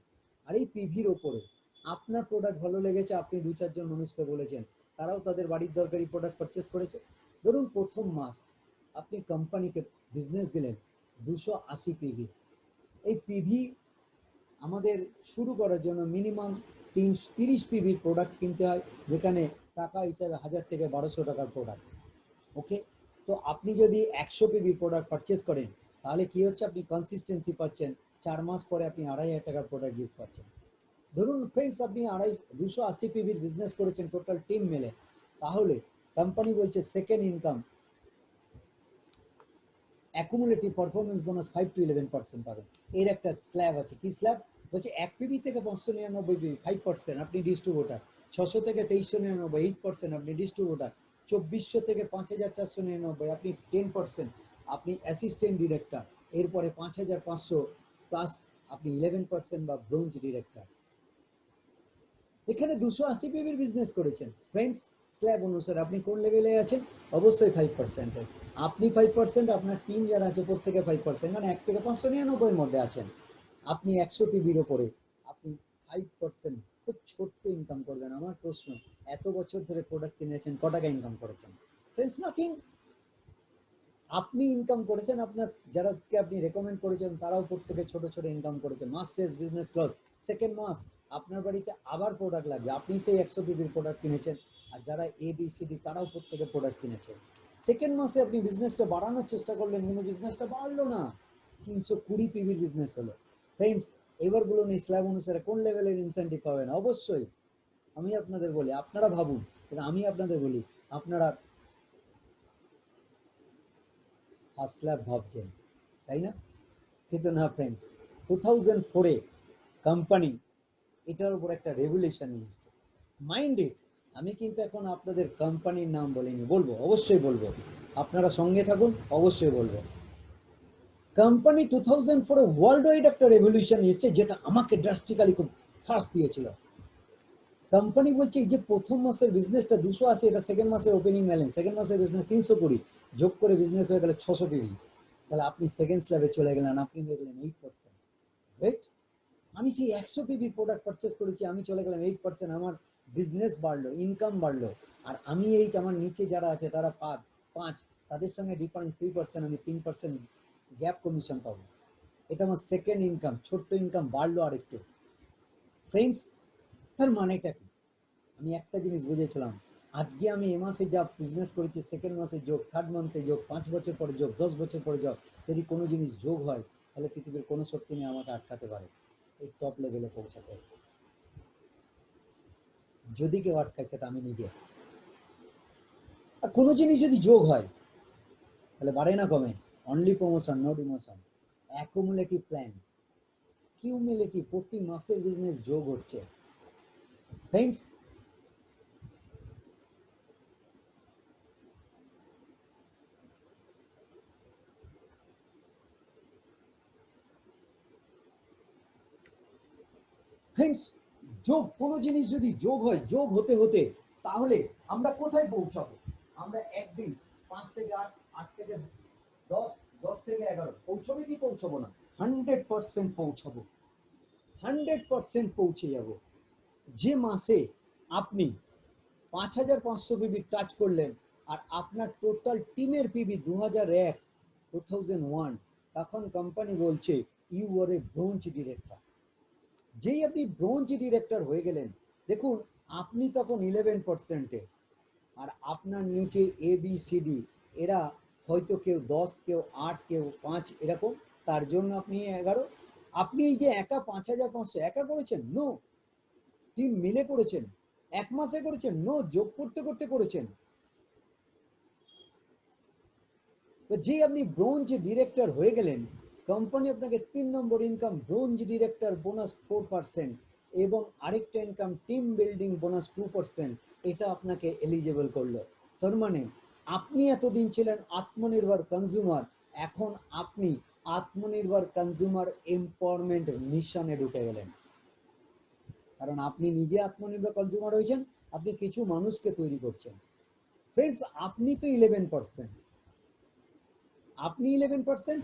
আর এই পিভির ওপরে আপনার প্রোডাক্ট ভালো লেগেছে, আপনি 2-4 জন মানুষকে বলেছেন, তারাও তাদের বাড়ির দরকারি প্রোডাক্ট পারচেস করেছে। ধরুন প্রথম মাস আপনি কোম্পানিকে বিজনেস দিলেন 280 পিভি। এই পিভি আমাদের শুরু করার জন্য মিনিমাম 30 পিভির প্রোডাক্ট কিনতে হয়, যেখানে টাকা হিসাবে 1000 থেকে 1200 টাকার প্রোডাক্ট। ওকে, তো আপনি যদি 100 পিভির প্রোডাক্ট পারচেস করেন, তাহলে কি হচ্ছে, আপনি কনসিস্টেন্সি পাচ্ছেন, 4 মাস পরে আপনি 2500 টাকার প্রোডাক্ট গিফট পাচ্ছেন। ধরুন ফ্রেন্ডস, আপনি 280 পিভির বিজনেস করেছেন টোটাল টিম মেলে, তাহলে কোম্পানি বলছে second income accumulative performance bonus 5 to 11% পাবেন। এর একটা স্ল্যাব আছে, কি স্ল্যাব? বলছে 1 পিভি থেকে 599 পিভি 5% আপনি ডিস্ট্রিবিউটার, 600 থেকে 2399 8% আপনি ডিস্ট্রিবিউটার, 2400 থেকে 5499 আপনি 10%, আপনি অ্যাসিস্ট্যান্ট ডিরেক্টর, এরপরে 5500 প্লাস আপনি 11% বা ব্রোঞ্জ ডিরেক্টর। এখানে 280 পিভির বিজনেস করেছেন ফ্রেন্ডস, স্ল্যাব অনুসারে আপনি কোন লেভেলে আছেন? অবশ্যই 5%। আপনি 5%, আপনার টিম যারা আছে প্রত্যেকে 5%, মানে 1 থেকে 599 মধ্যে আছেন। আপনি 100 পিভির ওপরে আপনি 5%, খুব ছোট্ট ইনকাম করবেন। আমার প্রশ্ন, এত বছর ধরে প্রোডাক্ট কিনেছেন, ক টাকা ইনকাম করেছেন? Friends, nothing. আপনি ইনকাম করেছেন, আপনার যারাকে আপনি রেকমেন্ড করেছেন তারাও প্রত্যেকে ছোট ছোট ইনকাম করেছে। মাস শেষ, বিজনেস ক্লোজ, সেকেন্ড মাস আপনার বাড়িতে আবার প্রোডাক্ট লাগবে, আপনি সেই 100 পিভির প্রোডাক্ট কিনেছেন, আর যারা ABCD তারাও প্রত্যেকে প্রোডাক্ট কিনেছে। সেকেন্ড মাসে আপনি বিজনেসটা বাড়ানোর চেষ্টা করলেন, কিন্তু বিজনেসটা বাড়লো না, 320 পিভির বিজনেস হলো। ফ্রেন্ডস, এবার বলুন এই স্ল্যাব অনুসারে কোন লেভেলের ইনসেন্টিভ পাবেন? অবশ্যই আমি আপনাদের বলি, আপনারা ভাবুন, কিন্তু আমি আপনাদের বলি, আপনারা ফার্স্ট স্ল্যাব ভাবছেন, তাই না? কিন্তু না ফ্রেন্ডস, 2004-এ কোম্পানি এটার উপর একটা রেগুলেশন নিয়ে এসছে। মাইন্ড ইট, আমি কিন্তু এখন আপনাদের কোম্পানির নাম বলিনি, বলবো, অবশ্যই বলবো, আপনারা সঙ্গে থাকুন, অবশ্যই বলবো। কোম্পানি 2004-এ ওয়ার্ল্ড ওয়াইড একটা রেভলিউশন এসছে, যেটা আমাকে ড্রাস্টিক্যালি খুব থ্রাস্ট দিয়েছিল। কোম্পানি বলছে এই যে প্রথম মাসের বিজনেসটা 280, এটা সেকেন্ড মাসের ওপেনিং ব্যালেন্স, সেকেন্ড মাসের বিজনেস 320, যোগ করে বিজনেস হয়ে গেলে 600 পিভি। তাহলে আপনি সেকেন্ড স্ল্যাবে চলে গেলেন, আপনি হয়ে গেলেন 8%। রাইট? আমি সেই 100 পিভির প্রোডাক্ট পারচেস করেছি, আমি চলে গেলাম 8%, আমার বিজনেস বাড়লো, ইনকাম বাড়লো। আর আমি আমার নিচে যারা আছে তারা 5, তাদের সঙ্গে ডিফারেন্স 3%, আমি 3% গ্যাপ কমিশন পাবো। এটা আমার সেকেন্ড ইনকাম, ছোট্ট ইনকাম বাড়লো আরেকটু। ফ্রেন্ডস, তার মানেটা কি? আমি একটা জিনিস বুঝেছিলাম, আজকে আমি এ মাসে যা বিজনেস করেছি, সেকেন্ড মাসে যোগ, থার্ড মান্থে যোগ, 5 বছর পরে যোগ, 10 বছর পরে যোগ, যদি কোনো জিনিস যোগ হয়, তাহলে পৃথিবীর কোনো শক্তি নেই আমাকে আটকাতে পারে। এই টপ লেভেলে পৌঁছাতে। যদি কেউ আটকায় সেটা আমি নিজে। আর কোনো জিনিস যদি যোগ হয় তাহলে বাড়ে না কমে? Only promotion, no demotion. Accumulative plan, cumulative, প্রতি মাসের বিজনেস যোগ হচ্ছে। ফ্রেন্ডস, ফ্রেন্ডস, যোগ, কোনো জিনিস যদি যোগ হয়, যোগ হতে হতে, তাহলে আমরা কোথায় পৌঁছাবো? আমরা একদিন 5 থেকে 8, 8 থেকে 10, 10 থেকে 11 পৌঁছবে কি পৌঁছবো না? 100% পৌঁছাবো, 100% পৌঁছে যাব। যে মাসে আপনি 5,500 পিবি টাচ করলেন, আর আপনার টোটাল টিমের পিবি 2001, তখন কোম্পানি বলছে you are a bronze director. যেই আপনি ব্রোঞ্জ ডিরেক্টর হয়ে গেলেন, দেখুন আপনি তখন 11%-এ, আর আপনার নিচে এ বি সি ডি, এরা হয়তো কেউ 10, কেউ 8, কেউ 5, এরকম, তার জন্য আপনি 11। আপনি এই যে একা 5,500 একা করেছেন? নো। টিম মিলে করেছেন? এক মাসে করেছেন? নো, যোগ করতে করতে করেছেন। তো যে আপনি ব্রোঞ্জ ডিরেক্টর হয়ে গেলেন, কোম্পানি আপনাকে 3 নম্বর ইনকাম ব্রোঞ্জ ডিরেক্টর বোনাস 4%, এবং আরেকটা ইনকাম টিম বিল্ডিং বোনাস 2%, এটা আপনাকে এলিজেবল করলো। তার মানে আপনি এতদিন ছিলেন আত্মনির্ভর কনজিউমার, এখন আপনি আত্মনির্ভর কনজিউমার এম্পাওয়ারমেন্ট মিশনে ঢুকে গেলেন। কারণ আপনি নিজে আত্মনির্ভর কনজিউমার হয়েছেন, আপনি কিছু মানুষকে তৈরি করছেন। ফ্রেন্ডস, আপনি তো 11%, আপনি 11%,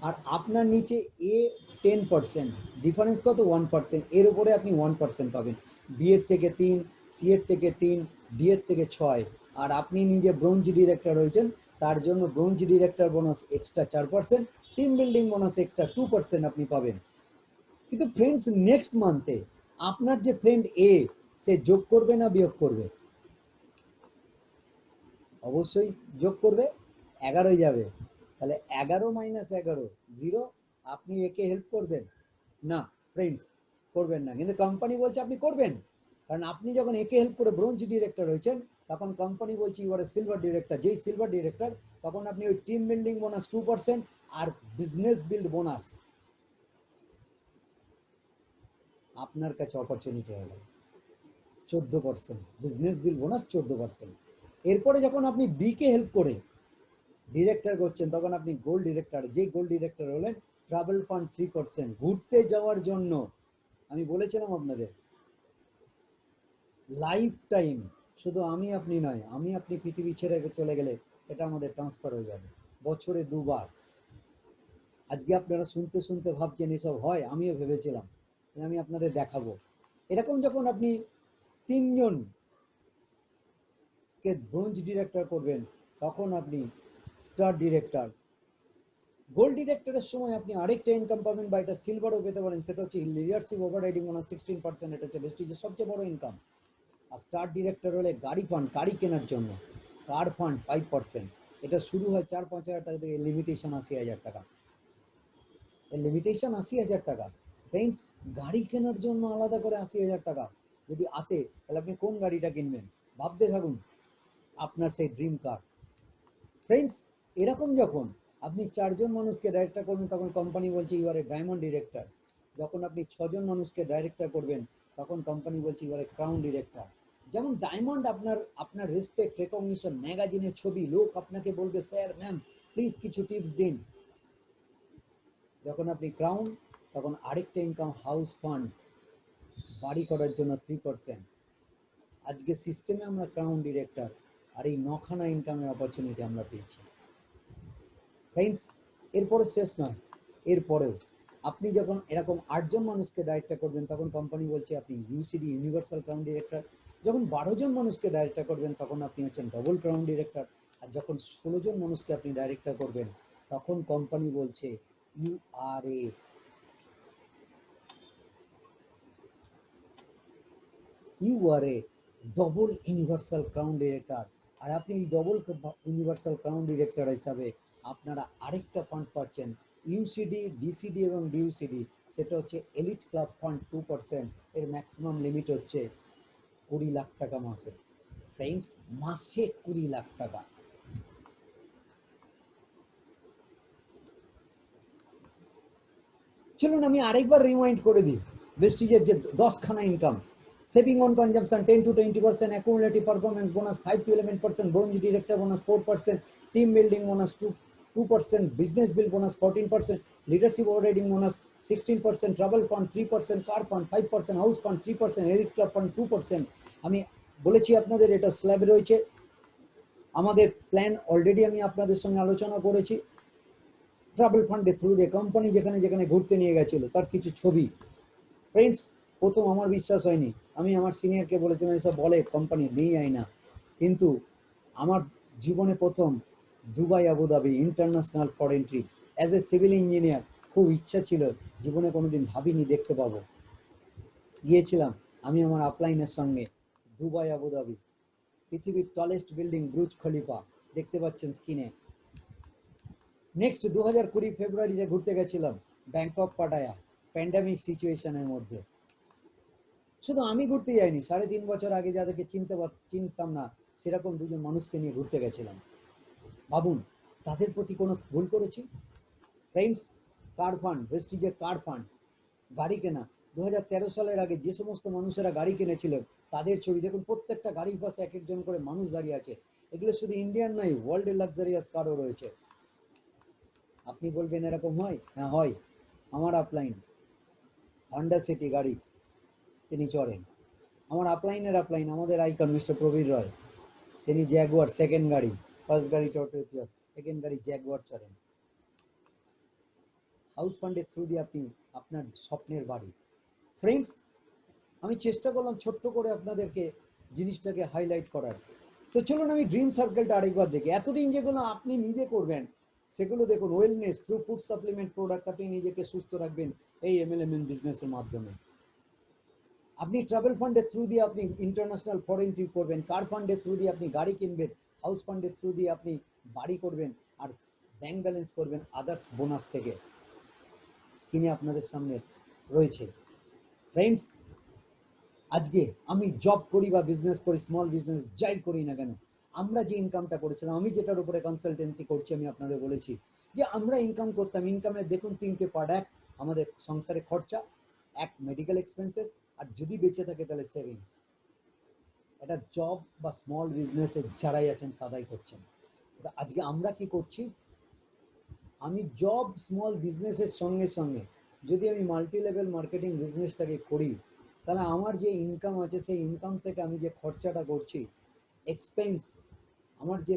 আর আপনার নিচে এ 10%, ডিফারেন্স কত? 1%। এর উপরে আপনি 1% পাবেন। বি এর থেকে 3, সি এর থেকে 3, ডি এর থেকে 6, আর আপনি নিজে ব্রোঞ্জ ডিরেক্টর হয়েছেন, তার জন্য bronze director bonus extra 4%, team building bonus extra 2% আপনি পাবেন। কিন্তু ফ্রেন্ডস, নেক্সট মান্থে আপনার যে ফ্রেন্ড এ, সে যোগ করবে না বিয়োগ করবে? অবশ্যই যোগ করবে, 11 যাবে। তাহলে 11 মাইনাস 11, 0। আপনি একে হেল্প করবেন না? ফ্রেন্ডস, করবেন না, কিন্তু কোম্পানি বলছে আপনি করবেন। কারণ আপনি যখন একে হেল্প করে ব্রোঞ্জ ডিরেক্টর হয়েছেন, তখন কোম্পানি বলছে you are a silver director. যেই সিলভার ডিরেক্টর, তখন আপনি ওই টিম বিল্ডিং বোনাস 2% আর বিজনেস বিল্ড বোনাস, আপনার কাছে অপরচুনিটি হয়ে গেল 14%, বিজনেস বিল বোনাস 14%। এরপরে যখন আপনি বি কে হেল্প করে ডিরেক্টর করছেন, তখন আপনি গোল্ড ডিরেক্টর। যে গোল্ড ডিরেক্টর হলেন, ট্রাভেল ফান্ড 3%, ঘুরতে যাওয়ার জন্য। আমি বলেছিলাম আপনাদের, লাইফ টাইম, শুধু আমি আপনি নয়, আমি আপনি পৃথিবী ছেড়ে চলে গেলে এটা আমাদের ট্রান্সফার হয়ে যাবে বছরে 2 বার। আজকে আপনারা শুনতে শুনতে ভাবছেন এসব হয়, আমিও ভেবেছিলাম, আমি আপনাদের দেখাবো। এরকম যখন আপনি 3 জন কে ব্রোঞ্জ ডিরেক্টর করবেন, তখন আপনি স্টার ডিরেক্টর, গোল্ড ডিরেক্টরের সময় আপনি আরেকটা ইনকাম পাবেন, বা এটা সিলভারও পেতে পারেন, সেটা হচ্ছে লিডারশিপ ওভাররাইডিং বোনাস 16%। এটা হচ্ছে ভেস্টিজের সবচেয়ে বড় ইনকাম। আর স্টার ডিরেক্টর হলে গাড়ি ফান্ড, গাড়ি কেনার জন্য কার ফান্ড 5%। এটা শুরু হয় 4-5 হাজার টাকা থেকে, লিমিটেশন 80,000 টাকা। এর লিমিটেশন 80,000 টাকা। ফ্রেন্ডস, গাড়ি কেনার জন্য আলাদা করে 80,000 টাকা যদি আসে, তাহলে আপনি কোন গাড়িটা কিনবেন? ভাবতে থাকুন আপনার সেই ড্রিম কার। ফ্রেন্ডস, এরকম যখন আপনি 4 জন মানুষকে ডাইরেক্টর করবেন, তখন কোম্পানি বলছে you are a diamond director. যখন আপনি 6 জন মানুষকে ডাইরেক্টর করবেন, তখন কোম্পানি বলছে you are a crown director. যেমন ডায়মন্ড, আপনার আপনার রেসপেক্ট, রেকগনিশন, ম্যাগাজিনের ছবি, লোক আপনাকে বলবে স্যার, ম্যাম, প্লিজ কিছু টিপস দিন। যখন আপনি ক্রাউন, তখন আরেকটা ইনকাম হাউস ফান্ড, বাড়ি করার জন্য 3%। আজকে সিস্টেমে আমরা ক্রাউন ডিরেক্টর, আর এই 9খানা ইনকামের অপরচুনিটি আমরা পেয়েছি। ফ্রেন্ডস, এরপরে শেষ নয়, এরপরেও আপনি যখন এরকম 8 জন মানুষকে ডাইরেক্টর করবেন, তখন কোম্পানি বলছে আপনি ইউসিডি, ইউনিভার্সাল ক্রাউন ডিরেক্টর। যখন 12 জন মানুষকে ডাইরেক্টর করবেন, তখন আপনি হচ্ছেন ডবল ক্রাউন ডিরেক্টর। আর যখন 16 জন মানুষকে আপনি ডাইরেক্টর করবেন, তখন কোম্পানি বলছে you are a you are a double universal crown director. আর আপনি এই ডবল ইউনিভার্সাল ক্রাউন ডিরেক্টর হিসাবে আপনারা আরেকটা ফান্ড পাচ্ছেন, ইউসিডি, ডিসিডি এবং ডিইউসিডি, সেটা হচ্ছে এলিট ক্লাব ফান্ড 2%, এর ম্যাক্সিমাম লিমিট হচ্ছে 20 লাখ টাকা মাসে। ফ্রেন্ডস, মাসে 20 লাখ টাকা। চলুন আমি আরেকবার রিমাইন্ড করে দিই ভেস্টিজের যে 10খানা income. Saving on consumption 10 to 20%, accumulative performance bonus 5 to 11%, bronze director bonus 4%, team building bonus 2%, business bill bonus 14%, leadership overriding bonus 16%, travel fund 3%, car fund 5%, house fund 3%, এরিক ক্লাব ফান্ড 2%। আমি বলেছি আপনাদের এটা স্ল্যাব রয়েছে। আমাদের প্ল্যান অলরেডি আমি আপনাদের সঙ্গে আলোচনা করেছি। ট্রাভেল ফান্ডের থ্রু দিয়ে কোম্পানি যেখানে যেখানে ঘুরতে নিয়ে গেছিল তার কিছু ছবি। ফ্রেন্ডস, প্রথম আমার বিশ্বাস হয়নি। আমি আমার সিনিয়রকে বলেছিলাম এসব বলে কোম্পানি নিয়ে যায় না, কিন্তু আমার জীবনে প্রথম Dubai Abu Dhabi international foreign trip as a civil engineer, খুব ইচ্ছা ছিল, জীবনে কোনোদিন ভাবিনি দেখতে পাবো। গিয়েছিলাম আমি আমার আপলাইনের সঙ্গে দুবাই আবুধাবি, পৃথিবীর টলেস্ট বিল্ডিং ব্রুজ খলিফা দেখতে পাচ্ছেন স্ক্রিনে। নেক্সট 2020 ফেব্রুয়ারিতে ঘুরতে গেছিলাম ব্যাংকক পাটায়া, প্যান্ডামিক সিচুয়েশনের মধ্যে। শুধু আমি ঘুরতে যাইনি, 3.5 বছর আগে যাদেরকে চিনতাম না সেরকম দুজন মানুষকে নিয়ে ঘুরতে গেছিলাম। ভাবুন, তাদের প্রতি কোনো ভুল করেছি? ফ্রেন্ডস, কার ফান্ড, ভেস্টিজের কার ফান্ড, গাড়ি কেনা। 2013 সালের আগে যে সমস্ত মানুষেরা গাড়ি কিনেছিলেন তাদের ছবি দেখুন, প্রত্যেকটা গাড়ির পাশে এক একজন করে মানুষ দাঁড়িয়ে আছে। এগুলো শুধু ইন্ডিয়ান নয়, ওয়ার্ল্ডের লাক্সারিয়াস কারও রয়েছে। আপনি বলবেন এরকম হয়? হ্যাঁ হয়। আমার আপলাইন হন্ডা সিটি গাড়ি তিনি চড়েন। আমার আপলাইনের আপলাইন আমাদের আইকন মিস্টার প্রবীর রয়, তিনি জ্যাগুয়ার সেকেন্ড গাড়ি, ফার্স্ট গাড়ি টোটো ইতিহাস, সেকেন্ড গাড়ি জ্যাগুয়ার চড়েন। হাউস ফান্ডের থ্রু দিয়ে আপনি আপনার স্বপ্নের বাড়ি। ফ্রেন্ডস, আমি চেষ্টা করলাম ছোট্ট করে আপনাদেরকে জিনিসটাকে হাইলাইট করার। তো চলুন আমি ড্রিম সার্কেলটা আরেকবার দেখি। এতদিন যেগুলো আপনি নিজে করবেন সেগুলো দেখুন, wellness through food supplement product, আপনি নিজেকে সুস্থ রাখবেন এই এমএলএমএন বিজনেসের মাধ্যমে। আপনি ট্রাভেল ফান্ডের থ্রু দিয়ে আপনি ইন্টারন্যাশনাল ফরেন ট্রিপ করবেন, কার ফান্ডের থ্রু দিয়ে আপনি গাড়ি কিনবেন, হাউস ফান্ডের থ্রু দিয়ে আপনি বাড়ি করবেন, আর ব্যাংক ব্যালেন্স করবেন আদার্স বোনাস থেকে। স্ক্রিনে আপনাদের সামনে রয়েছে। ফ্রেন্ডস, আজকে আমি জব করি বা বিজনেস করি, স্মল বিজনেস যাই করি না কেন, আমরা যে ইনকামটা করেছিলাম, আমি যেটার উপরে কনসালটেন্সি করছি, আমি আপনাদের বলেছি যে আমরা ইনকাম করতাম। ইনকামের দেখুন 3টে পার্ট। এক, আমাদের সংসারে খরচা, এক মেডিকেল এক্সপেন্সেস, আর যদি বেঁচে থাকে তাহলে সেভিংস। এটা জব বা স্মল বিজনেসে যারাই আছেন তারাই করছেন। আজকে আমরা কি করছি? আমি জব স্মল বিজনেসের সঙ্গে সঙ্গে যদি আমি মাল্টি লেভেল মার্কেটিং বিজনেসটাকে করি, তাহলে আমার যে ইনকাম আছে সেই ইনকাম থেকে আমি যে খরচাটা করছি, এক্সপেন্স, আমার যে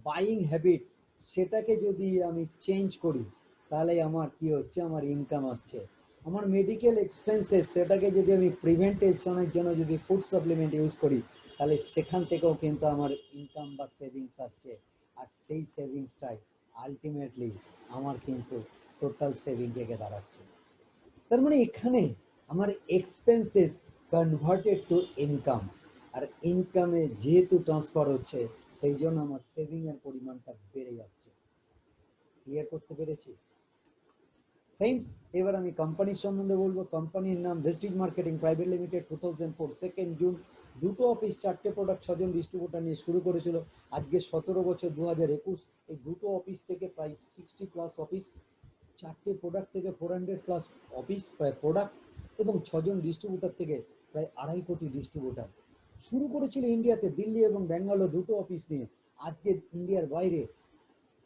বাইং হ্যাবিট, সেটাকে যদি আমি চেঞ্জ করি তাহলে আমার কি হচ্ছে, আমার ইনকাম আসছে। আমার মেডিকেল এক্সপেন্সেস, সেটাকে যদি আমি প্রিভেন্টেশনের জন্য যদি ফুড সাপ্লিমেন্ট ইউজ করি, তাহলে সেখান থেকেও কিন্তু আমার ইনকাম বা সেভিংস আসছে। আর সেই সেভিংসটাই আলটিমেটলি আমার কিন্তু টোটাল সেভিং থেকে দাঁড়াচ্ছে। তার মানে এখানে আমার এক্সপেন্সেস কনভার্টেড টু ইনকাম, আর ইনকামে যেহেতু ট্রান্সফার হচ্ছে সেই জন্য আমার সেভিংয়ের পরিমাণটা বেড়ে যাচ্ছে। ক্লিয়ার করতে পেরেছি? ফ্রেন্ডস, এবার আমি কোম্পানির সম্বন্ধে বলবো। কোম্পানির নাম Vestige marketing private limited. 2004 2nd June, 2টো অফিস, 4টে প্রোডাক্ট, 6জন ডিস্ট্রিবিউটার নিয়ে শুরু করেছিল। আজকে 17 বছর 2021, এই 2টো অফিস থেকে প্রায় 60+ অফিস, 4টে প্রোডাক্ট থেকে 400+ অফিস প্রোডাক্ট, এবং 6জন ডিস্ট্রিবিউটার থেকে প্রায় 2.5 কোটি ডিস্ট্রিবিউটার। শুরু করেছিল ইন্ডিয়াতে, দিল্লি এবং ব্যাঙ্গালোর 2টো অফিস নিয়ে। আজকে ইন্ডিয়ার বাইরে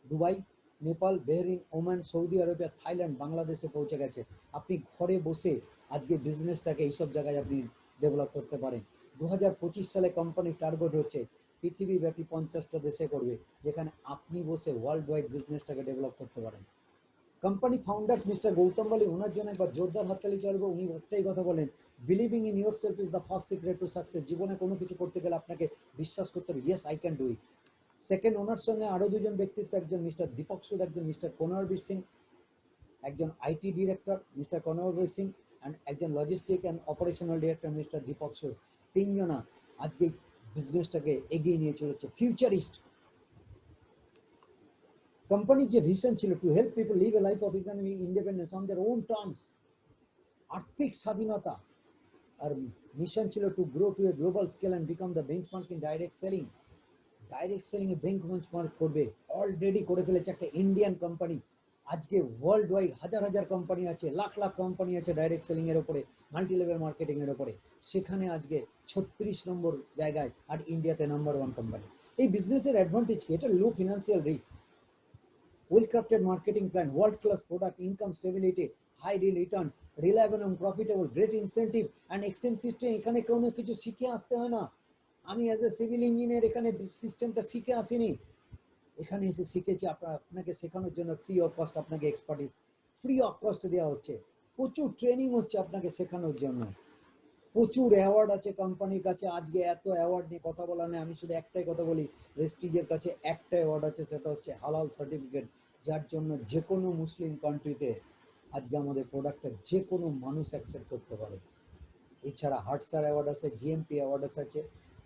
Dubai, Nepal, Bahrain, Oman, Saudi Arabia, Thailand, বাংলাদেশে পৌঁছে গেছে। আপনি ঘরে বসে আজকে বিজনেসটাকে এইসব জায়গায় আপনি ডেভেলপ করতে পারেন। 2025 সালে কোম্পানির টার্গেট হচ্ছে পৃথিবীব্যাপী 50টা দেশে করবে, যেখানে আপনি বসে ওয়ার্ল্ড ওয়াইড বিজনেসটাকে ডেভেলপ করতে পারেন। কোম্পানি ফাউন্ডার্স মিস্টার গৌতম বালি, ওনার জন্য একবার জোরদার হাততালি চলবে। উনি একটাই কথা বলেন, believing in yourself is the first secret to success. জীবনে কোনো কিছু করতে গেলে আপনাকে বিশ্বাস করতে হবে, yes I can do it. Second, ওনার সঙ্গে আরো দুজন ব্যক্তিত্ব, একজন মিস্টার দীপক সুদ, একজন মিস্টার কনওয়ারবীর সিং, একজন IT director mister Kanwarbir Singh, and একজন logistic and operational director mister Deepak Sood. তিনজনা আজকে বিজনেসটাকে এগিয়ে নিয়ে চলেছে। ফিউচারিস্ট। কোম্পানির যে ভিশন ছিল to help people live a life of economic independence on their own terms, আর্থিক স্বাধীনতা, আর মিশন ছিল to grow to a global scale and become the benchmark in direct selling. Direct selling এ বেঞ্চমার্ক করবে, অলরেডি করে ফেলেছে একটা ইন্ডিয়ান কোম্পানি। আজকে ওয়ার্ল্ড ওয়াইড হাজার হাজার কোম্পানি আছে, লাখ লাখ কোম্পানি আছে ডাইরেক্ট সেলিং এর উপরে, মাল্টি লেভেল মার্কেটিং এর উপরে। সেখানে আজকে 36 নম্বর জায়গায়, আর ইন্ডিয়াতে নাম্বার 1 কোম্পানি। এই বিজনেসের অ্যাডভান্টেজ কি? এটা low financial risk, well crafted marketing plan, world class product, income stability, high deal returns, reliable and profitable, great incentive and extensive training। এখানে কোনো কিছু শিখে আসতে হয় না। আমি অ্যাজ এ সিভিল ইঞ্জিনিয়ার এখানে সিস্টেমটা শিখে আসিনি, এখানে এসে শিখেছি। আপনাকে শেখানোর জন্য ফ্রি অফ কস্ট আপনাকে এক্সপার্টিস ফ্রি অফ কস্ট দেওয়া হচ্ছে, প্রচুর ট্রেনিং হচ্ছে আপনাকে শেখানোর জন্য, প্রচুর অ্যাওয়ার্ড আছে কোম্পানির কাছে। আজকে এত অ্যাওয়ার্ড নিয়ে কথা বলা নেই, আমি শুধু একটাই কথা বলি, প্রেস্টিজের কাছে একটা অ্যাওয়ার্ড আছে, সেটা হচ্ছে হালাল সার্টিফিকেট, যার জন্য যে কোনো মুসলিম কান্ট্রিতে আজকে আমাদের প্রোডাক্টটা যে কোনো মানুষ অ্যাকসেপ্ট করতে পারে। এছাড়া হার্টসার অ্যাওয়ার্ড আছে, জিএমপি অ্যাওয়ার্ড আছে,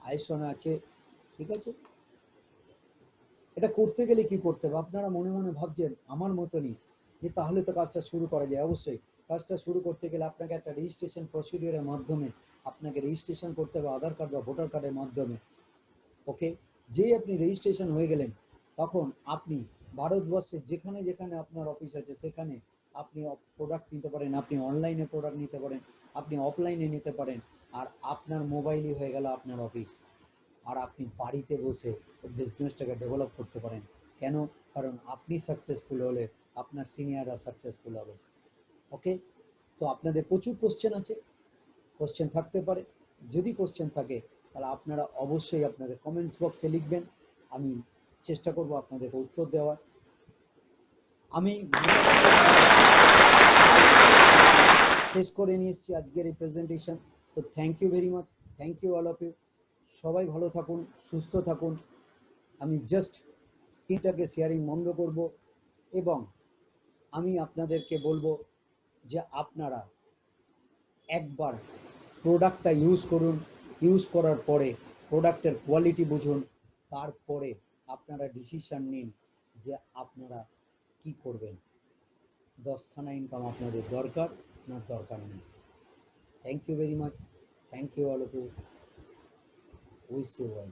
আইসন আছে, ঠিক আছে। এটা করতে গেলে কি করতে হবে? আপনারা মনে মনে ভাবছেন আমার মতনই যে তাহলে তো কাজটা শুরু করা যায়। অবশ্যই কাজটা শুরু করতে গেলে আপনাকে একটা রেজিস্ট্রেশন প্রসিডিওরের মাধ্যমে আপনাকে রেজিস্ট্রেশন করতে হবে, আধার কার্ড বা ভোটার কার্ডের মাধ্যমে। ওকে, যেই আপনি রেজিস্ট্রেশন হয়ে গেলেন, তখন আপনি ভারতবর্ষে যেখানে যেখানে আপনার অফিস আছে সেখানে আপনি প্রোডাক্ট নিতে পারেন, আপনি অনলাইনে প্রোডাক্ট নিতে পারেন, আপনি অফলাইনে নিতে পারেন। আর আপনার মোবাইলই হয়ে গেল আপনার অফিস, আর আপনি বাড়িতে বসে বিজনেসটাকে ডেভেলপ করতে পারেন। কেন? কারণ আপনি সাকসেসফুল হলে আপনার সিনিয়ররা সাকসেসফুল হবে। ওকে, তো আপনাদের প্রচুর কোশ্চেন আছে, কোশ্চেন থাকতে পারে। যদি কোশ্চেন থাকে তাহলে আপনারা অবশ্যই আপনাদের কমেন্টস বক্সে লিখবেন, আমি চেষ্টা করব আপনাদেরকে উত্তর দেওয়ার। আমি শেষ করে নিয়ে এসেছি আজকের এই প্রেজেন্টেশন। তো thank you very much, thank you all of you. সবাই ভালো থাকুন, সুস্থ থাকুন। আমি জাস্ট স্ক্রিনটাকে শেয়ারিং বন্ধ করব এবং আমি আপনাদেরকে বলবো যে আপনারা একবার প্রোডাক্টটা ইউজ করুন, ইউজ করার পরে প্রোডাক্টের কোয়ালিটি বুঝুন, তারপরে আপনারা ডিসিশন নিন যে আপনারা কি করবেন। 10খানা ইনকাম আপনাদের দরকার না দরকার নেই। Thank you very much, thank you all of you, wish you well.